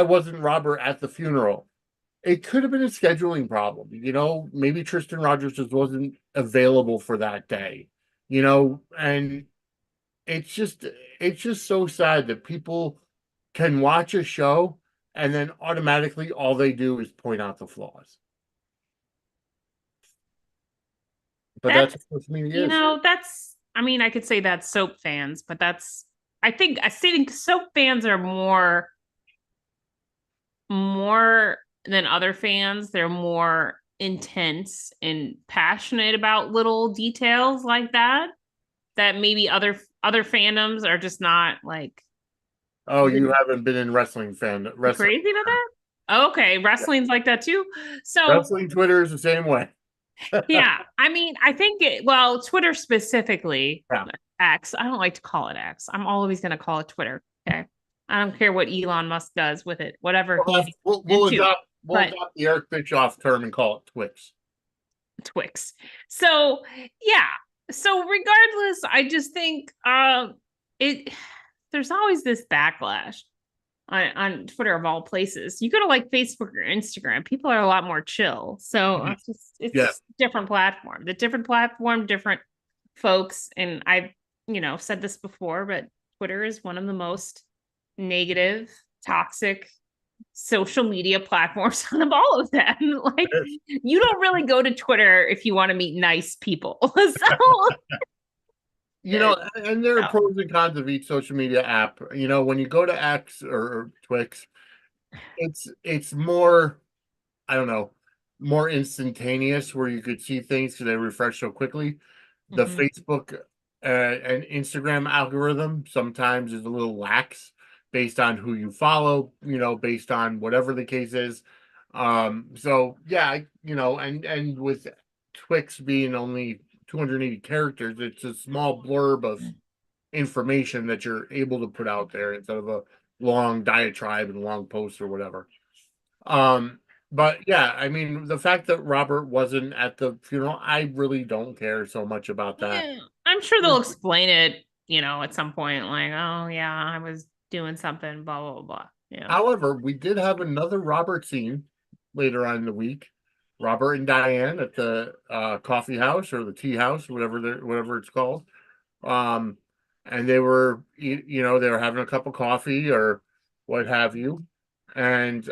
wasn't Robert at the funeral? It could have been a scheduling problem. Maybe Tristan Rogers just wasn't available for that day, and it's just so sad that people can watch a show and then automatically all they do is point out the flaws. But that's That's, what social media is. I mean, I could say that's soap fans, but I think soap fans are more than other fans. They're more intense and passionate about little details like that maybe other fandoms are just not like Oh, you haven't been in wrestling. crazy about that. Okay, Yeah. wrestling's like that too. So Wrestling Twitter is the same way. yeah, I mean, I think well, Twitter specifically, Yeah. X. I don't like to call it X. I'm always going to call it Twitter. Okay, I don't care what Elon Musk does with it, whatever We'll, he's we'll into. adopt we'll But adopt the Eric Bischoff term and call it Twix. Twix. So yeah. So regardless, I just think it there's always this backlash on Twitter of all places. You go to like Facebook or Instagram, people are a lot more chill. So it's Yeah. just different platform. The different platform, different folks. And I've, said this before, but Twitter is one of the most negative, toxic social media platforms out of all of them. Like you don't really go to Twitter if you want to meet nice people. So And there are pros and cons of each social media app. When you go to X or Twix, it's more, I don't know, more instantaneous where you could see things because they refresh so quickly. The Mhm. Facebook and Instagram algorithm sometimes is a little lax based on who you follow, based on whatever the case is. So yeah, and with Twix being only 280 characters. It's a small blurb of information that you're able to put out there instead of a long diatribe and long post or whatever. But yeah, I mean, the fact that Robert wasn't at the funeral, I really don't care so much about that. Yeah, I'm sure they'll explain it, at some point, like, oh yeah, I was doing something, blah blah blah. Yeah. However, we did have another Robert scene later on in the week. Robert and Diane at the coffee house or the tea house, whatever it's called. Um, and they were, they were having a cup of coffee or what have you, and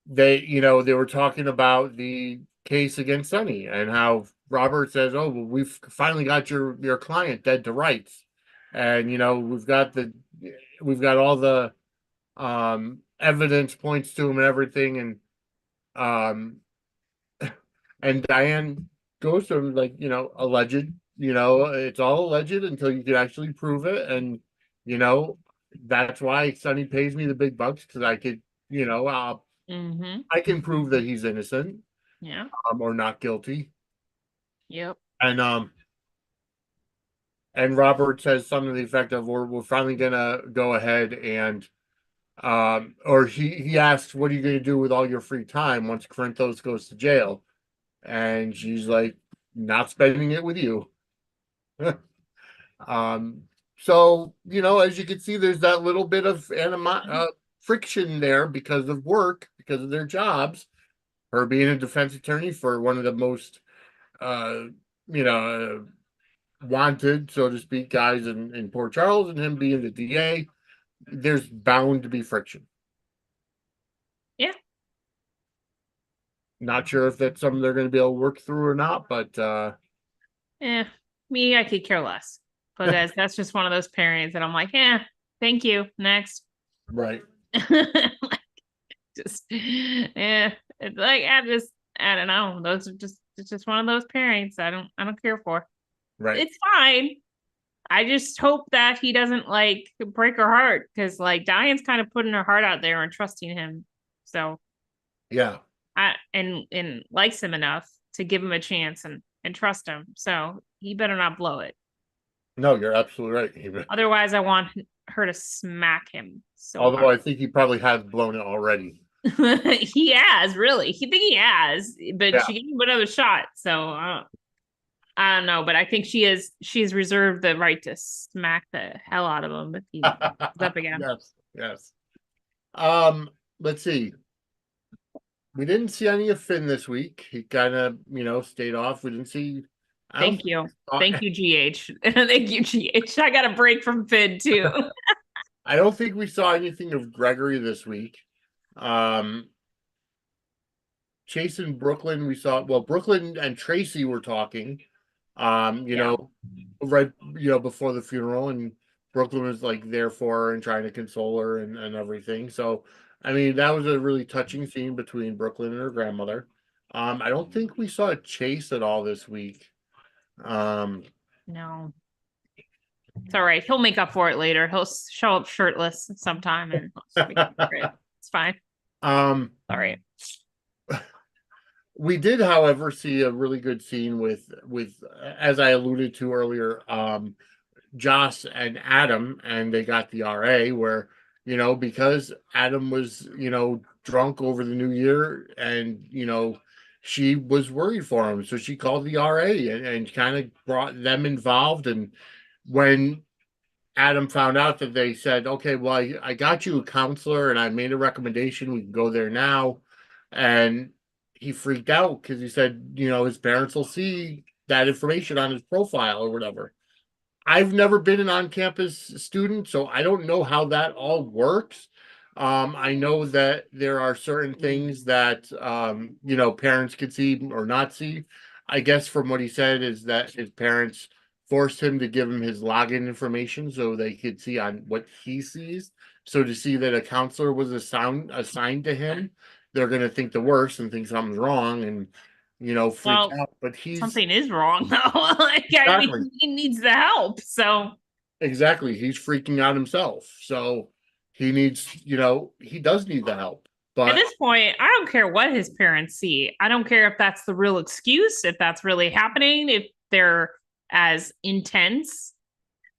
they were talking about the case against Sonny and how Robert says, "Oh, well, we've finally got your client dead to rights, and we've got all the evidence points to him and everything." Um and Diane goes to him like, alleged, it's all alleged until you can actually prove it. And you know that's why Sonny pays me the big bucks, because I could, Mm-hmm. I can prove that he's innocent, Yeah. or not guilty. Yep. And Robert says something to the effect of, we're finally gonna go ahead and or he asks, what are you gonna do with all your free time once Corinthos goes to jail? And she's like, not spending it with you. um so, as you can see, there's that little bit of friction there because of work, because of their jobs, her being a defense attorney for one of the most uh you know wanted, so to speak, guys in Port Charles, and him being the DA. There's bound to be friction. Yeah. Not sure if that's something they're going to be able to work through or not, but Me, I could care less. But that's just one of those pairings that I'm like, thank you. Next. right. Just it's like I don't know. Those are it's just one of those pairings I don't care for. Right. It's fine. I just hope that he doesn't like break her heart, because like Diane's kind of putting her heart out there and trusting him. So Yeah. and likes him enough to give him a chance and trust him. So he better not blow it. No, you're absolutely right. Otherwise, I want her to smack him. So Although I think he probably has blown it already. he has, really. He has, but Yeah. she gave him another shot. So I don't know, but I think she's reserved the right to smack the hell out of him if he up again. Yes. Yes. Let's see. We didn't see any of Finn this week. He kind of, stayed off. We didn't see. Thank you. Thank you, GH. Thank you, GH. I got a break from Finn too. I don't think we saw anything of Gregory this week. Chase and Brooklyn, we saw. Well, Brooklyn and Tracy were talking. Right, before the funeral, and Brooklyn was like there for her and trying to console her and everything. So, I mean, that was a really touching scene between Brooklyn and her grandmother. I don't think we saw Chase at all this week. No. It's all right. He'll make up for it later. He'll show up shirtless sometime and it's fine. All right. We did, however, see a really good scene with as I alluded to earlier, Joss and Adam, and they got the RA where, because Adam was, drunk over the new year, and, she was worried for him. So she called the RA and kind of brought them involved. And when Adam found out that, they said, okay, well, I got you a counselor and I made a recommendation. We can go there now. And he freaked out because he said, his parents will see that information on his profile or whatever. I've never been an on-campus student, so I don't know how that all works. I know that there are certain things that, parents could see or not see. I guess from what he said is that his parents forced him to give him his login information so they could see on what he sees. So to see that a counselor was assigned to him, they're going to think the worst and think something's wrong and, freak out. But something is wrong though. Exactly. I mean, he needs the help. So exactly, he's freaking out himself. So he needs, he does need the help. At But this point, I don't care what his parents see. I don't care if that's the real excuse, if that's really happening, if they're as intense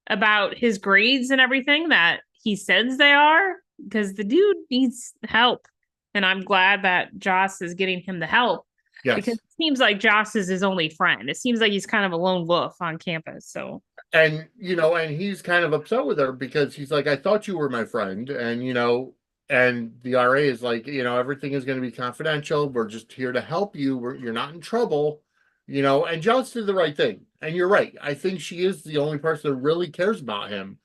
about his grades and everything that he says they are, because the dude needs help. And I'm glad that Joss is getting him the help because yes, it seems like Joss is his only friend. It seems like he's kind of a lone wolf on campus. So, and and he's kind of upset with her because he's like, I thought you were my friend, and and the RA is like, everything is going to be confidential. We're just here to help you. You're not in trouble, And Joss did the right thing, and you're right. I think she is the only person that really cares about him.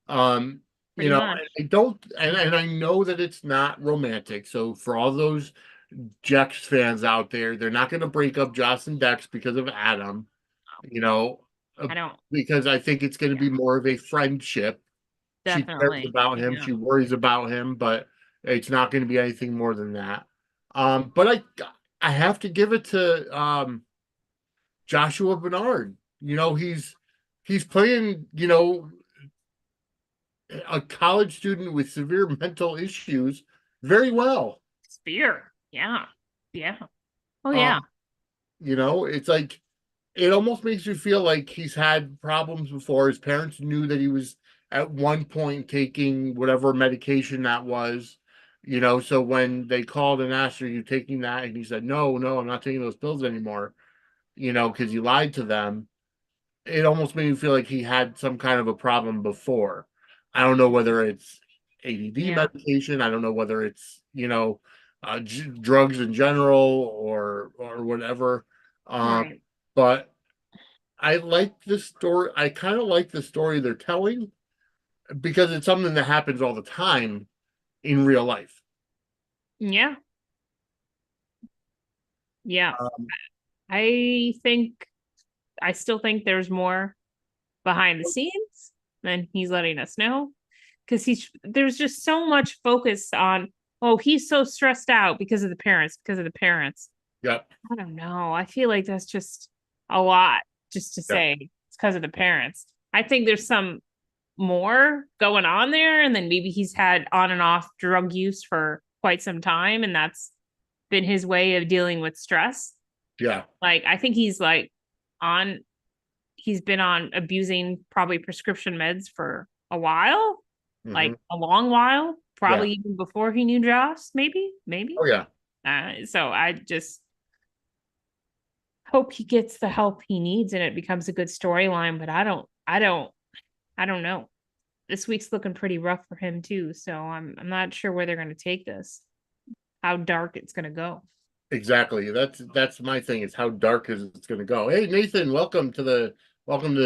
Um, pretty much. I don't, and I know that it's not romantic. So for all those Jex fans out there, they're not going to break up Joss and Dex because of Adam, you know, uh, I don't, because I think it's going to yeah, be more of a friendship. She cares definitely. about him, Yeah. she worries about him, but it's not going to be anything more than that. But I have to give it to Joshua Bernard. He's playing, a college student with severe mental issues very well. Spear. Yeah. Yeah. Oh, yeah. Um, it's like it almost makes you feel like he's had problems before. His parents knew that he was at one point taking whatever medication that was, so when they called and asked, are you taking that? And he said, no, no, I'm not taking those pills anymore, because he lied to them. It almost made me feel like he had some kind of a problem before. I don't know whether it's ADD Yeah. medication. I don't know whether it's drugs in general or whatever. Um, Right. but I like this story. I kind of like the story they're telling because it's something that happens all the time in real life. Yeah. Yeah. Um, I think, I still think there's more behind the scenes than he's letting us know. Because there's just so much focus on, oh, he's so stressed out because of the parents, because of the parents. yeah, I don't know. I feel like that's just a lot just to yeah, say it's because of the parents. I think there's some more going on there. And then maybe he's had on and off drug use for quite some time. And that's been his way of dealing with stress. yeah. Like, I think on, he's been on abusing probably prescription meds for a while, Hmm. like a long while, Yeah. probably even before he knew Joss, maybe. Oh, yeah. So I just hope he gets the help he needs and it becomes a good storyline. But I don't know. This week's looking pretty rough for him too. So I'm not sure where they're going to take this, how dark it's going to go. Exactly. That's my thing. Is how dark is it's going to go. Hey, Nathan, welcome to the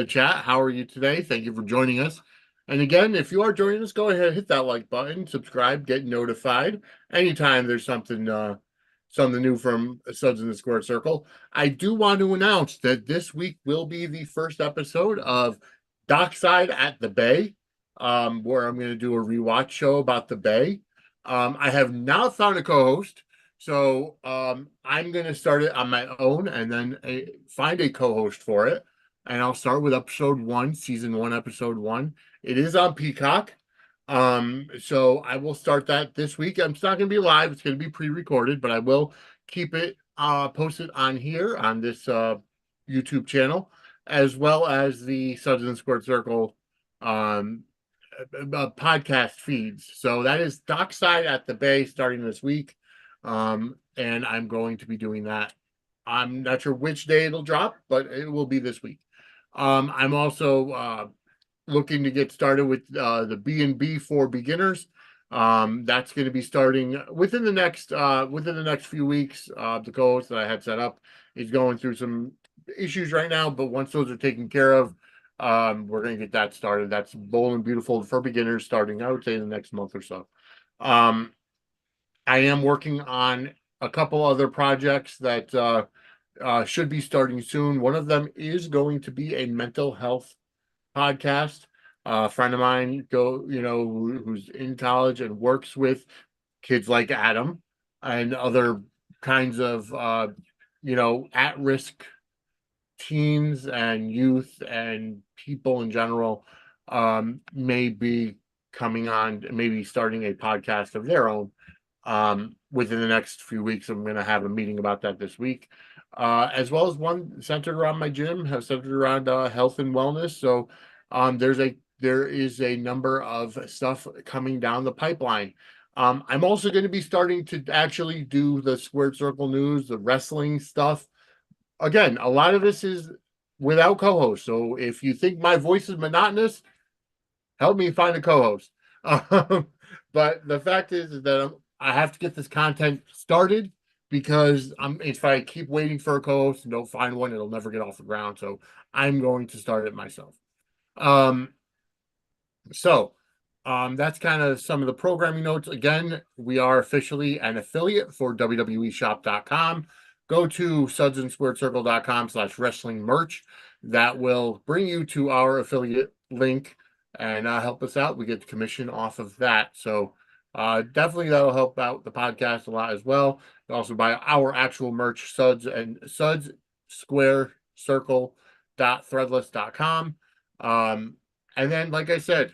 chat. How are you today? Thank you for joining us. And again, if you are joining us, go ahead, hit that like button, subscribe, get notified anytime there's something new from Suds in the Square Circle. I do want to announce that this week will be the first episode of Dockside at the Bay, where I'm going to do a rewatch show about the Bay. I have now found a co-host. So I'm going to start it on my own and then find a co-host for it. And I'll start with episode one, season one, episode one. It is on Peacock. So I will start that this week. It's not going to be live. It's going to be pre-recorded, but I will keep it posted on here on this YouTube channel, as well as the Suds and Squared Circle um, podcast feeds. So that is Dockside at the Bay starting this week. And I'm going to be doing that. I'm not sure which day it'll drop, but it will be this week. I'm also looking to get started with the B&B for beginners. That's going to be starting within the next few weeks. The co-host that I had set up is going through some issues right now, but once those are taken care of, we're going to get that started. That's Bold and Beautiful for beginners starting, I would say, in the next month or so. Um, I am working on a couple other projects that should be starting soon. One of them is going to be a mental health podcast. A friend of mine who's in college and works with kids like Adam and other kinds of at-risk teens and youth and people in general may be coming on, maybe starting a podcast of their own. Within the next few weeks, I'm going to have a meeting about that this week, as well as one centered around my gym, centered around health and wellness. So, there is a number of stuff coming down the pipeline. I'm also going to be starting to actually do the Squared Circle News, the wrestling stuff. Again, a lot of this is without co-host. So if you think my voice is monotonous, help me find a co-host. But the fact is that I have to get this content started because if I keep waiting for a co-host and don't find one, it'll never get off the ground. So I'm going to start it myself. Um, so that's kind of some of the programming notes. Again, we are officially an affiliate for WWEshop.com. Go to sudsandsquaredcircle.com/wrestling merch. That will bring you to our affiliate link and help us out. We get the commission off of that. So definitely that'll help out the podcast a lot as well. You also buy our actual merch, Suds Square Circle.threadless.com. And then, like I said,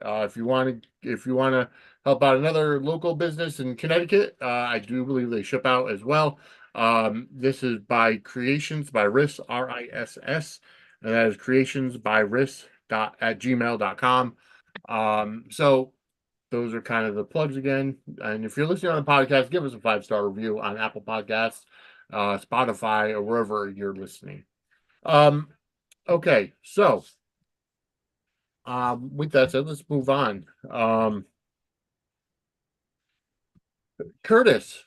if you want to help out another local business in Connecticut, I do believe they ship out as well. This is by Creations by Riss, RISS, and that is creations by Riss at gmail.com. So those are kind of the plugs again. And if you're listening on the podcast, give us a 5-star review on Apple Podcasts, Spotify, or wherever you're listening. Okay, so with that said, let's move on. Curtis.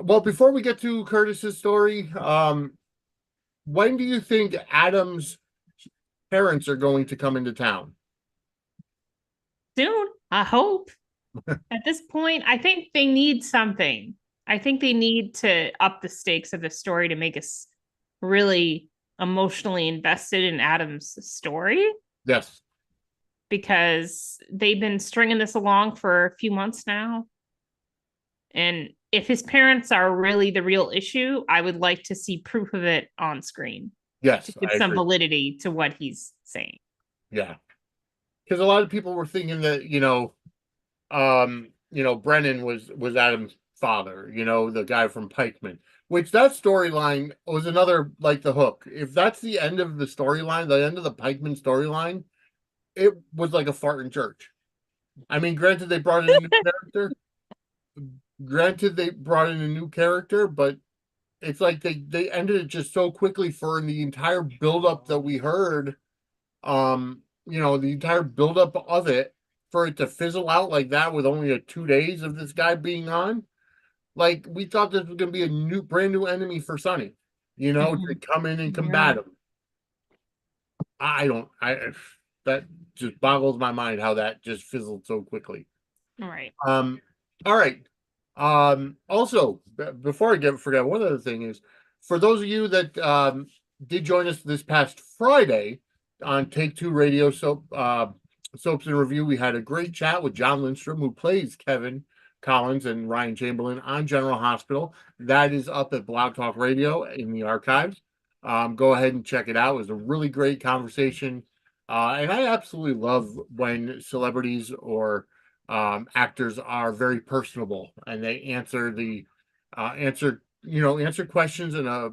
Well, before we get to Curtis's story, when do you think Adam's parents are going to come into town? Soon, I hope. At this point, I think they need something. I think they need to up the stakes of the story to make us really emotionally invested in Adam's story. Yes. Because they've been stringing this along for a few months now. And if his parents are really the real issue, I would like to see proof of it on screen. Yes. To give some validity to what he's saying. Yeah. Because a lot of people were thinking that, Brennan was Adam's father, the guy from Pikeman, which that storyline was another, like the hook. If that's the end of the storyline, the end of the Pikeman storyline, it was like a fart in church. I mean, granted, they brought in a new character. But it's like they ended it just so quickly for the entire buildup that we heard. The entire buildup of it for it to fizzle out like that with only 2 days of this guy being on. Like, we thought this was going to be a brand new enemy for Sonny, to come in and combat him. That just boggles my mind how that just fizzled so quickly. All right. All right. Also, before I forget, one other thing is, for those of you that did join us this past Friday on Take Two Radio Soaps and Review, we had a great chat with John Lindstrom, who plays Kevin Collins and Ryan Chamberlain on General Hospital. That is up at Blog Talk Radio in the archives. Go ahead and check it out. It was a really great conversation. And I absolutely love when celebrities or actors are very personable and they answer questions in a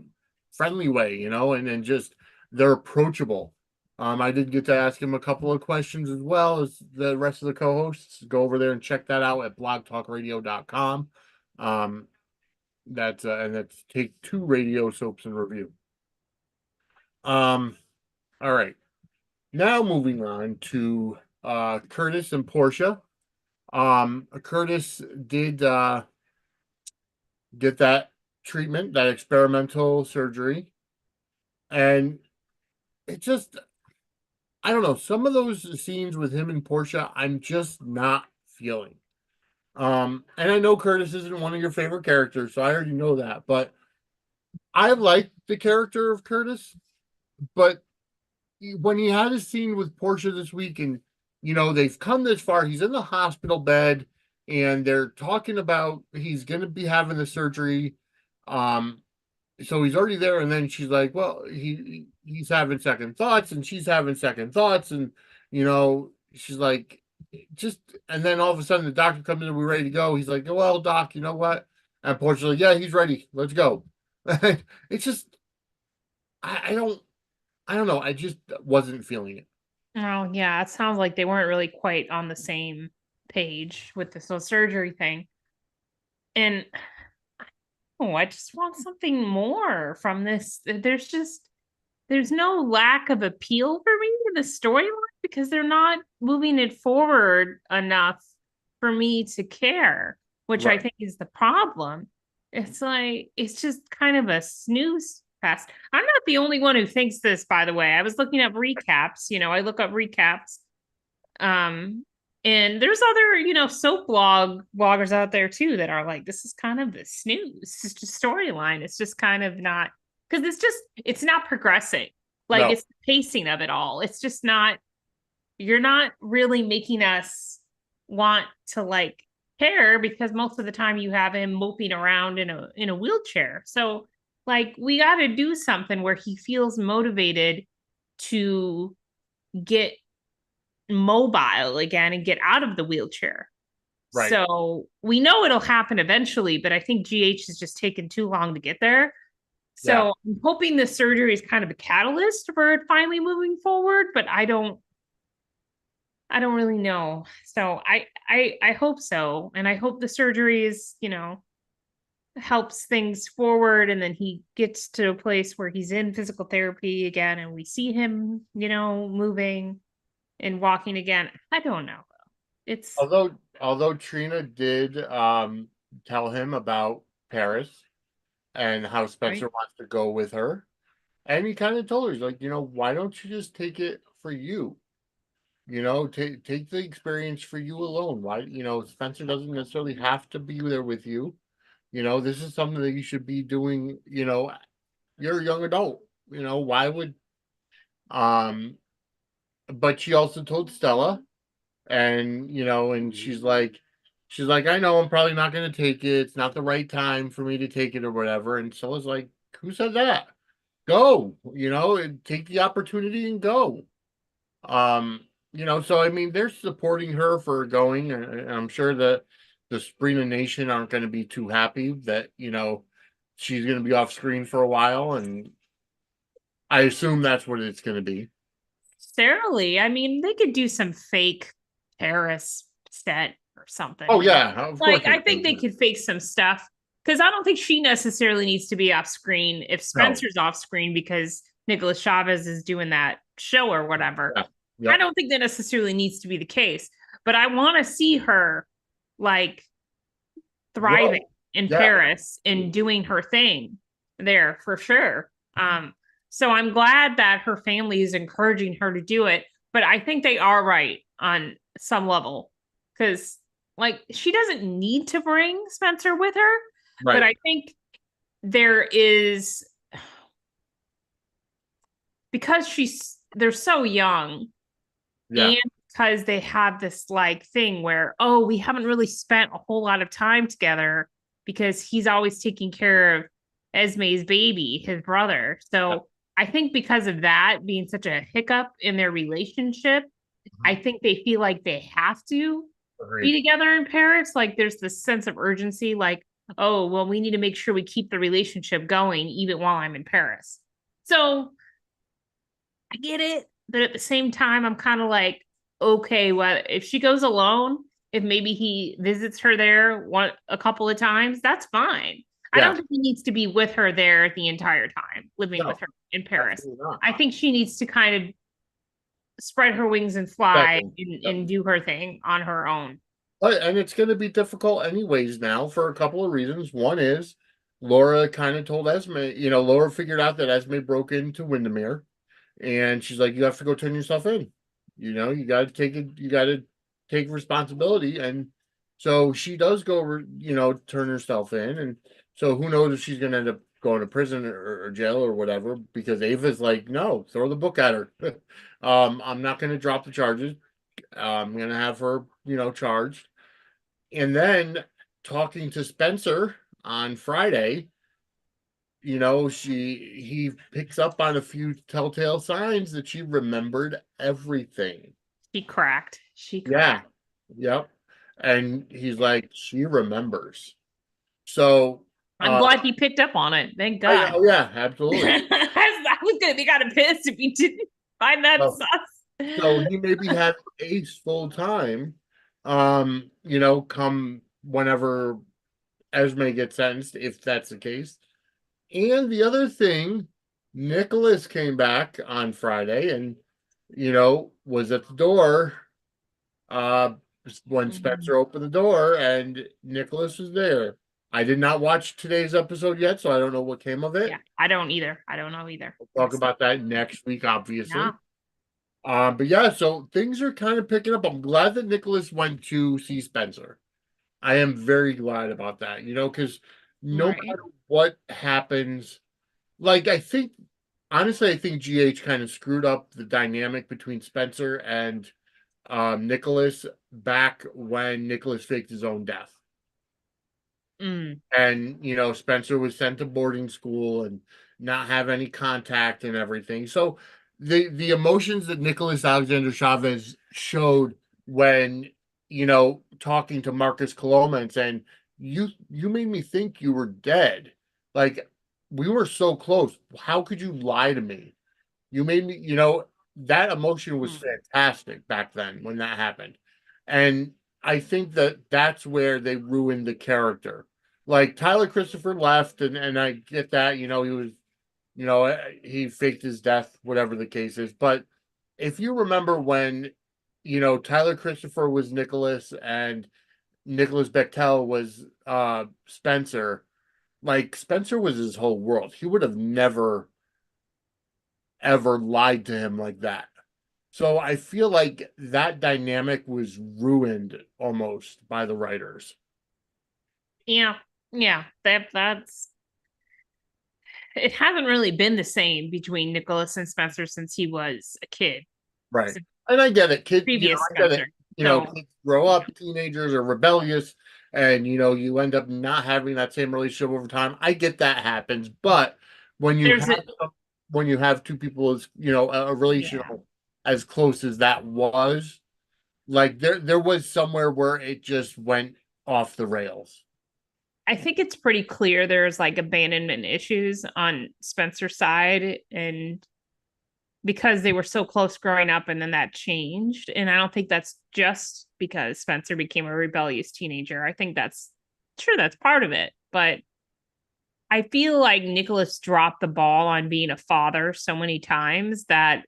friendly way, and then just they're approachable. I did get to ask him a couple of questions as well as the rest of the co-hosts. Go over there and check that out at blogtalkradio.com. That's Take Two Radio Soaps and Review. All right. Now moving on to Curtis and Portia. Curtis did get that treatment, that experimental surgery, and it just, I don't know, some of those scenes with him and Portia, I'm just not feeling. And I know Curtis isn't one of your favorite characters, so I already know that, but I like the character of Curtis, but when he had a scene with Portia this week and they've come this far, he's in the hospital bed and they're talking about he's going to be having the surgery. So he's already there. And then she's like, well, he's having second thoughts and she's having second thoughts. And, she's like, just and then all of a sudden the doctor comes in, we're ready to go. He's like, well, doc, you know what? Unfortunately, yeah, he's ready. Let's go. It's just I don't know. I just wasn't feeling it. Oh, yeah, it sounds like they weren't really quite on the same page with this whole surgery thing. And oh, I just want something more from this. There's no lack of appeal for me in the storyline because they're not moving it forward enough for me to care, which I Right. think is the problem. It's like it's just kind of a snooze fest. I'm not the only one who thinks this, by the way. I was looking up recaps, I look up recaps. Um, and there's other, soap bloggers out there too that are like, this is kind of the snooze. It's just storyline. It's just kind of not because it's not progressing. Like No. it's the pacing of it all. It's just not, you're not really making us want to like care because most of the time you have him moping around in a wheelchair. So like we got to do something where he feels motivated to get mobile again and get out of the wheelchair. Right. So we know it'll happen eventually, but I think GH has just taken too long to get there. Yeah. So I'm hoping the surgery is kind of a catalyst for it finally moving forward, but I don't really know. So I hope so. And I hope the surgery is, helps things forward and then he gets to a place where he's in physical therapy again and we see him, moving and walking again. I don't know. It's Although Trina did tell him about Paris and how right. Spencer wants to go with her. And he kind of told her, he's like, why don't you just take it for you? Take the experience for you alone. Why, Spencer doesn't necessarily have to be there with you. This is something that you should be doing, you're a young adult. Why would um but she also told Stella and she's like, I know I'm probably not gonna take it. It's not the right time for me to take it or whatever. And Stella's like, who said that? Go, and take the opportunity and go. So I mean, they're supporting her for going, and I'm sure that the Sabrina Nation aren't going to be too happy that she's going to be off screen for a while, and I assume that's what it's going to be. Necessarily. I mean, they could do some fake Paris set or something, Oh yeah, of course Like, they I think they could. could fake some stuff because I don't think she necessarily needs to be off screen if No, Spencer's off screen because Nicholas Chavez is doing that show or whatever. yeah, I yep, don't think that necessarily needs to be the case, but I want to see her like thriving grow, in yeah, Paris and doing her thing there for sure. So I'm glad that her family is encouraging her to do it, but I think they are right on some level because like she doesn't need to bring Spencer with her, but right, I think there is because they're so young yeah, and because they have this like thing where we haven't really spent a whole lot of time together because he's always taking care of Esme's baby, his brother. yeah, So I think because of that being such a hiccup in their relationship, I think they feel like they have to be agreed. together in Paris. Like there's this sense of urgency, like, oh, well, we need to make sure we keep the relationship going even while I'm in Paris. So I get it. But at the same time, I'm kind of like, okay, well, if she goes alone, if maybe he visits her there a couple of times, that's fine. I don't Yeah, think he needs to be with her there the entire time, living with no, her in Paris. absolutely not. I think she needs to kind of spread her wings and fly Exactly. Yep. and do her thing on her own. And it's going to be difficult anyways now for a couple of reasons. One is Laura kind of told Esme, Laura figured out that Esme broke into Windermere, and she's like, you have to go turn yourself in. You got to take it. You got to take responsibility, and so she does go, turn herself in, and so who knows if she's going to end up going to prison or jail or whatever because Ava's like, no, throw the book at her. I'm not going to drop the charges. I'm going to have her, charged. And then talking to Spencer on Friday, he picks up on a few telltale signs that she remembered everything. She cracked. She Yeah. cracked. Yep. And he's like, she remembers. So, I'm glad he picked up on it. Thank God. oh yeah, absolutely. I was gonna be kind of pissed if he didn't find that So, so sus. he maybe had Ace full time, come whenever Esme gets sentenced, if that's the case. And the other thing, Nicholas came back on Friday and, was at the door uh when Mhm. Spencer opened the door and Nicholas was there. I did not watch today's episode yet, so I don't know what came of Yeah, it. I don't either. I don't know either. We'll talk about that next week, obviously. Yeah. But yeah, so things are kind of picking up. I'm glad that Nicholas went to see Spencer. I am very glad about that, because no Right. matter what happens, like honestly, I think GH kind of screwed up the dynamic between Spencer and Nicholas back when Nicholas faked his own death. Mm. And Spencer was sent to boarding school and not have any contact and everything. So the emotions that Nicholas Alexander Chavez showed when talking to Marcus Coloma and saying, you made me think you were dead, like we were so close, how could you lie to me? You made me, that emotion was Mm. fantastic back then when that happened. And I think that that's where they ruined the character. Like Tyler Christopher left, and I get that, he was, he faked his death, whatever the case is. But if you remember when, Tyler Christopher was Nicholas and Nicholas Bechtel was Spencer, like Spencer was his whole world. He would have never ever lied to him like that. So I feel like that dynamic was ruined almost by the writers. Yeah. Yeah. That's it hasn't really been the same between Nicholas and Spencer since he was a kid. Right. Since And I get it. previous I get it. Spencer. So Kids grow up, teenagers are rebellious, and you end up not having that same relationship over time. I get that happens, but when you there's have a two people as a yeah. relational as close as that was, like there was somewhere where it just went off the rails. I think it's pretty clear there's like abandonment issues on Spencer's side, and because they were so close growing up and then that changed. And I don't think that's just because Spencer became a rebellious teenager. I think that's sure that's part of it. But I feel like Nicholas dropped the ball on being a father so many times that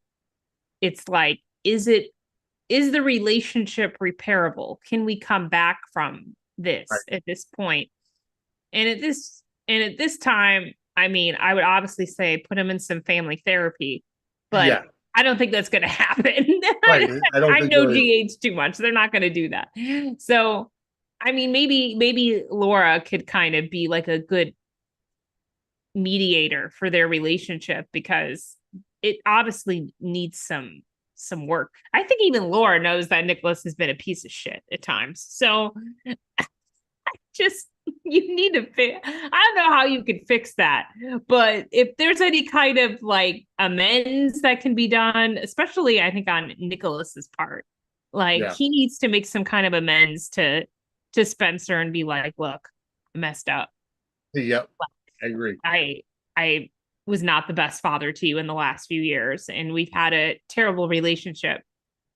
it's like, is the relationship repairable? Can we come back from Right. this at this point? And at this time, I mean, I would obviously say put him in some family therapy, but Yeah. I don't think that's going to happen. Right. I don't I think know there is. GH too much. They're not going to do that. So, I mean, maybe Laura could kind of be like a good mediator for their relationship because it obviously needs some work. I think even Laura knows that Nicholas has been a piece of shit at times. So just you need to fix. I don't know how you could fix that, but if there's any kind of like amends that can be done, especially I think on Nicholas's part, like Yeah. he needs to make some kind of amends to Spencer and be like, look, I messed up. Yep. I agree. I was not the best father to you in the last few years, and we've had a terrible relationship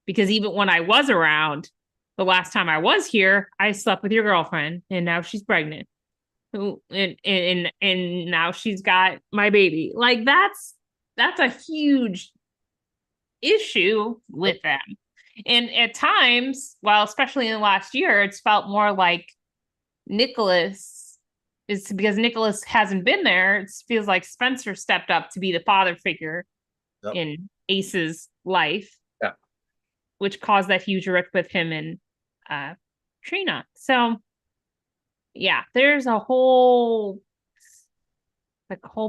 because even when I was around, the last time I was here, I slept with your girlfriend, and now she's pregnant, and now she's got my baby. Like that's a huge issue with them. And at times, well, especially in the last year, it's felt more like Nicholas is because Nicholas hasn't been there. It feels like Spencer stepped up to be the father figure Yep. in Ace's life, Yeah. which caused that huge rift with him and uh, Trina. So yeah, there's a whole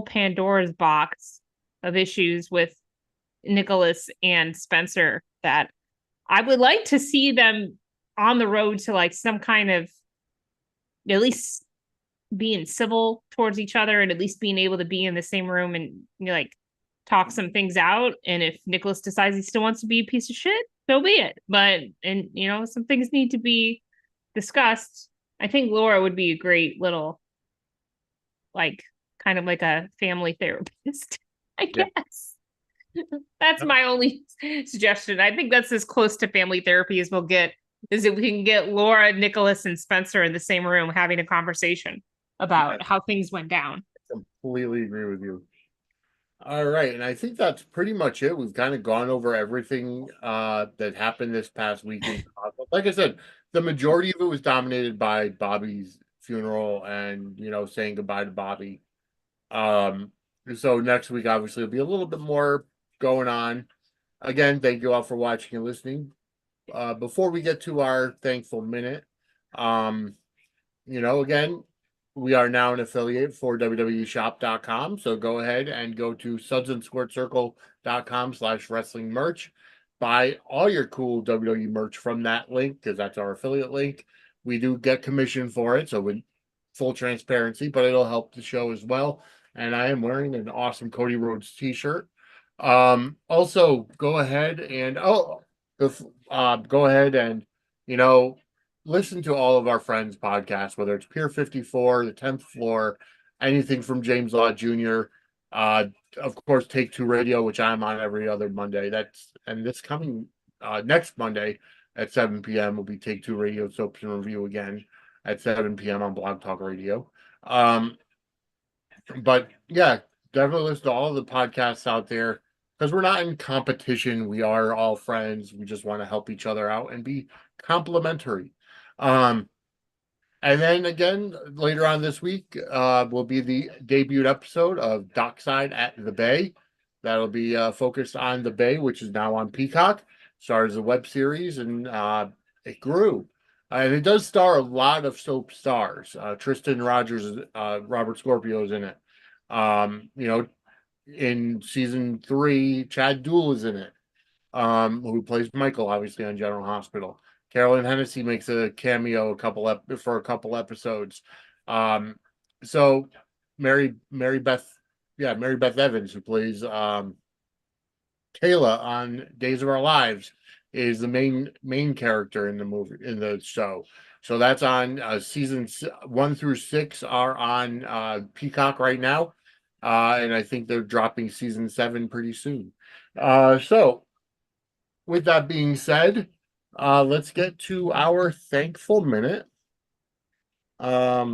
Pandora's box of issues with Nicholas and Spencer that I would like to see them on the road to like some kind of at least being civil towards each other and at least being able to be in the same room and like talk some things out. And if Nicholas decides he still wants to be a piece of shit, so be it. But, and some things need to be discussed. I think Laura would be a great little, like, kind of like a family therapist, I Yeah. guess. That's my only suggestion. I think that's as close to family therapy as we'll get, is if we can get Laura, Nicholas, and Spencer in the same room having a conversation about how things went down. Completely agree with you. All right, and I think that's pretty much it. We've kind of gone over everything that happened this past weekend. Like I said, the majority of it was dominated by Bobbie's funeral and saying goodbye to Bobbie. Um, so next week obviously will be a little bit more going on. Again, thank you all for watching and listening. Before we get to our thankful minute, um, again, we are now an affiliate for www.shop.com. So go ahead and go to sudsandsquaredcircle.com/wrestling merch. Buy all your cool WWE merch from that link because that's our affiliate link. We do get commission for it, so with full transparency, but it'll help the show as well. And I am wearing an awesome Cody Rhodes t-shirt. Also go ahead and go ahead and you know listen to all of our friends' podcasts, whether it's Pier 54, The 10th Floor, anything from James Law Jr., uh, of course, Take Two Radio, which I'm on every other Monday. And this coming next Monday at 7 p.m. will be Take Two Radio Soaps and Review again at 7 p.m. on Blog Talk Radio. But yeah, definitely listen to all of the podcasts out there because we're not in competition. We are all friends. We just want to help each other out and be complimentary. Um, and then again, later on this week, will be the debut episode of Dockside at the Bay. That'll be focused on the Bay, which is now on Peacock. Started as a web series, and it grew. And it does star a lot of soap stars. Tristan Rogers, Robert Scorpio is in it. In season 3, Chad Duell is in it, who plays Michael, obviously on General Hospital. Carolyn Hennessy makes a cameo for a couple episodes. So Mary Beth Evans, who plays Kayla on Days of Our Lives, is the main character in the show. So that's on seasons 1 through 6 are on Peacock right now, and I think they're dropping season 7 pretty soon. So with that being said, let's get to our thankful minute. Let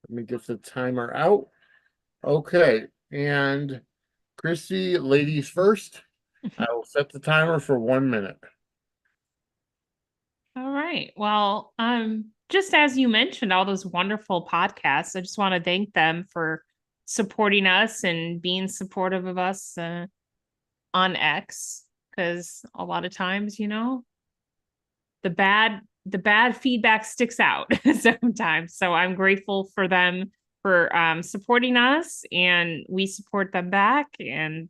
me get the timer out. Okay, and Christy, ladies first. I will set the timer for 1 minute. All right. Well, just as you mentioned, all those wonderful podcasts, I just want to thank them for supporting us and being supportive of us on X, because a lot of times, the bad feedback sticks out sometimes. So I'm grateful for them for supporting us, and we support them back, and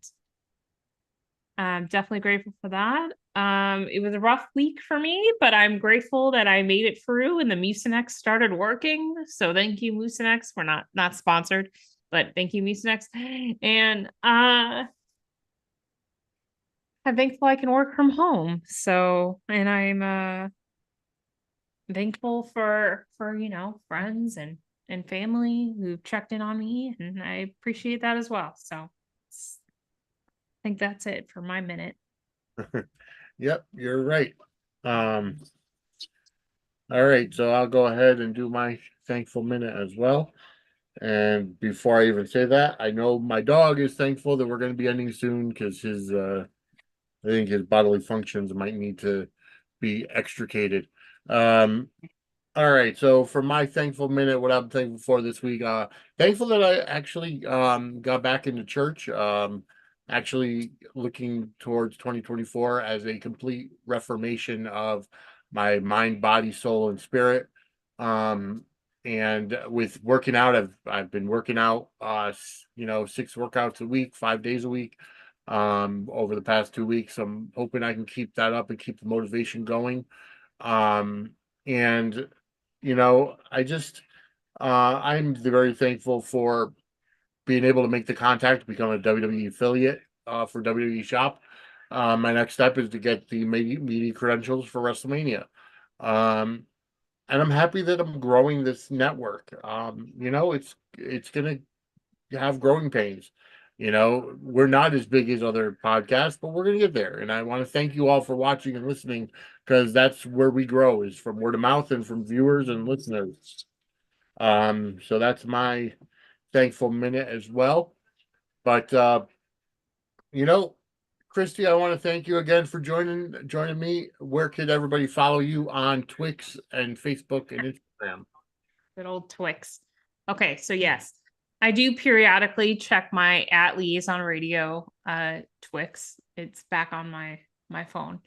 I'm definitely grateful for that. It was a rough week for me, but I'm grateful that I made it through and the Mucinex started working. So thank you, Mucinex. We're not sponsored, but thank you, Mucinex. And I'm thankful I can work from home. So, and I'm thankful for friends and family who've checked in on me, and I appreciate that as well. So I think that's it for my minute. Yep, you're right. All right, so I'll go ahead and do my thankful minute as well. And before I even say that, I know my dog is thankful that we're going to be ending soon because I think his bodily functions might need to be extricated. All right, so for my thankful minute, what I'm thankful for this week, thankful that I actually got back into church. Actually looking towards 2024 as a complete reformation of my mind, body, soul, and spirit. And with working out, I've been working out 6 workouts a week, 5 days a week, over the past 2 weeks. I'm hoping I can keep that up and keep the motivation going. And I just I'm very thankful for being able to make the contact to become a WWE affiliate for WWE Shop. My next step is to get the media credentials for WrestleMania. And I'm happy that I'm growing this network. It's gonna have growing pains. We're not as big as other podcasts, but we're gonna get there. And I want to thank you all for watching and listening, because that's where we grow, is from word of mouth and from viewers and listeners. So that's my thankful minute as well. But you know, Christy, I want to thank you again for joining me. Where could everybody follow you on Twix and Facebook and Instagram? Good old Twix. Okay, so yes, I do periodically check my at Liaison Radio Twix. It's back on my phone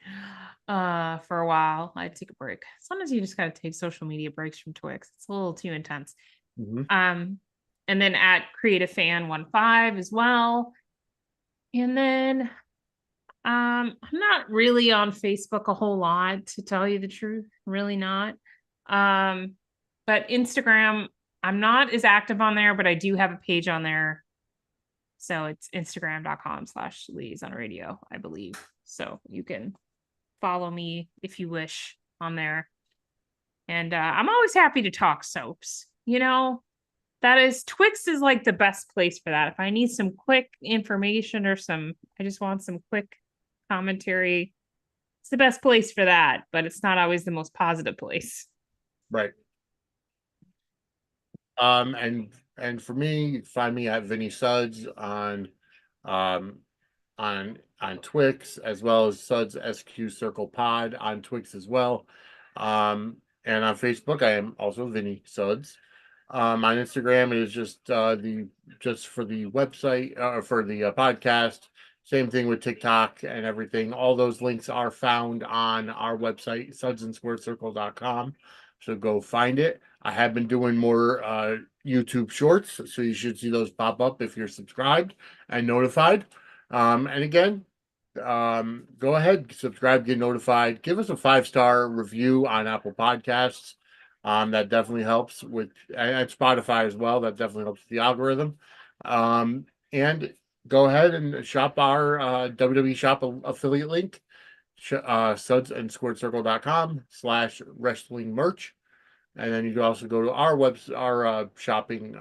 for a while. I take a break. Sometimes you just gotta take social media breaks from Twix. It's a little too intense. And then at Creative Fan 15 as well. And then I'm not really on Facebook a whole lot, to tell you the truth. Really not. But Instagram, I'm not as active on there, but I do have a page on there. So it's instagram.com/Liaison Radio, I believe. So you can follow me if you wish on there. And I'm always happy to talk soaps. Twix is like the best place for that. If I need some quick information or I just want some quick commentary, it's the best place for that, but it's not always the most positive place. Right. And for me, find me at Vinny Suds on Twix, as well as Suds SQ Circle Pod on Twix as well. And on Facebook, I am also Vinny Suds. On Instagram, it is just for the website, for the podcast. Same thing with TikTok and everything. All those links are found on our website, sudsandsquarecircle.com. So go find it. I have been doing more YouTube shorts, so you should see those pop up if you're subscribed and notified. And again, go ahead, subscribe, get notified. Give us a 5-star review on Apple Podcasts. That definitely helps with, and Spotify as well. That definitely helps the algorithm. And go ahead and shop our WWE Shop affiliate link, sudsandsquarecircle.com/wrestling merch. And then you can also go to our shopping,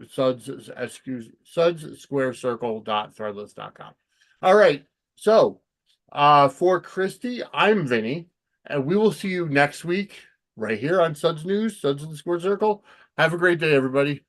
sudsquarecircle.threadless.com. All right. So for Christy, I'm Vinny, and we will see you next week right here on Suds News, Suds and the Square Circle. Have a great day, everybody.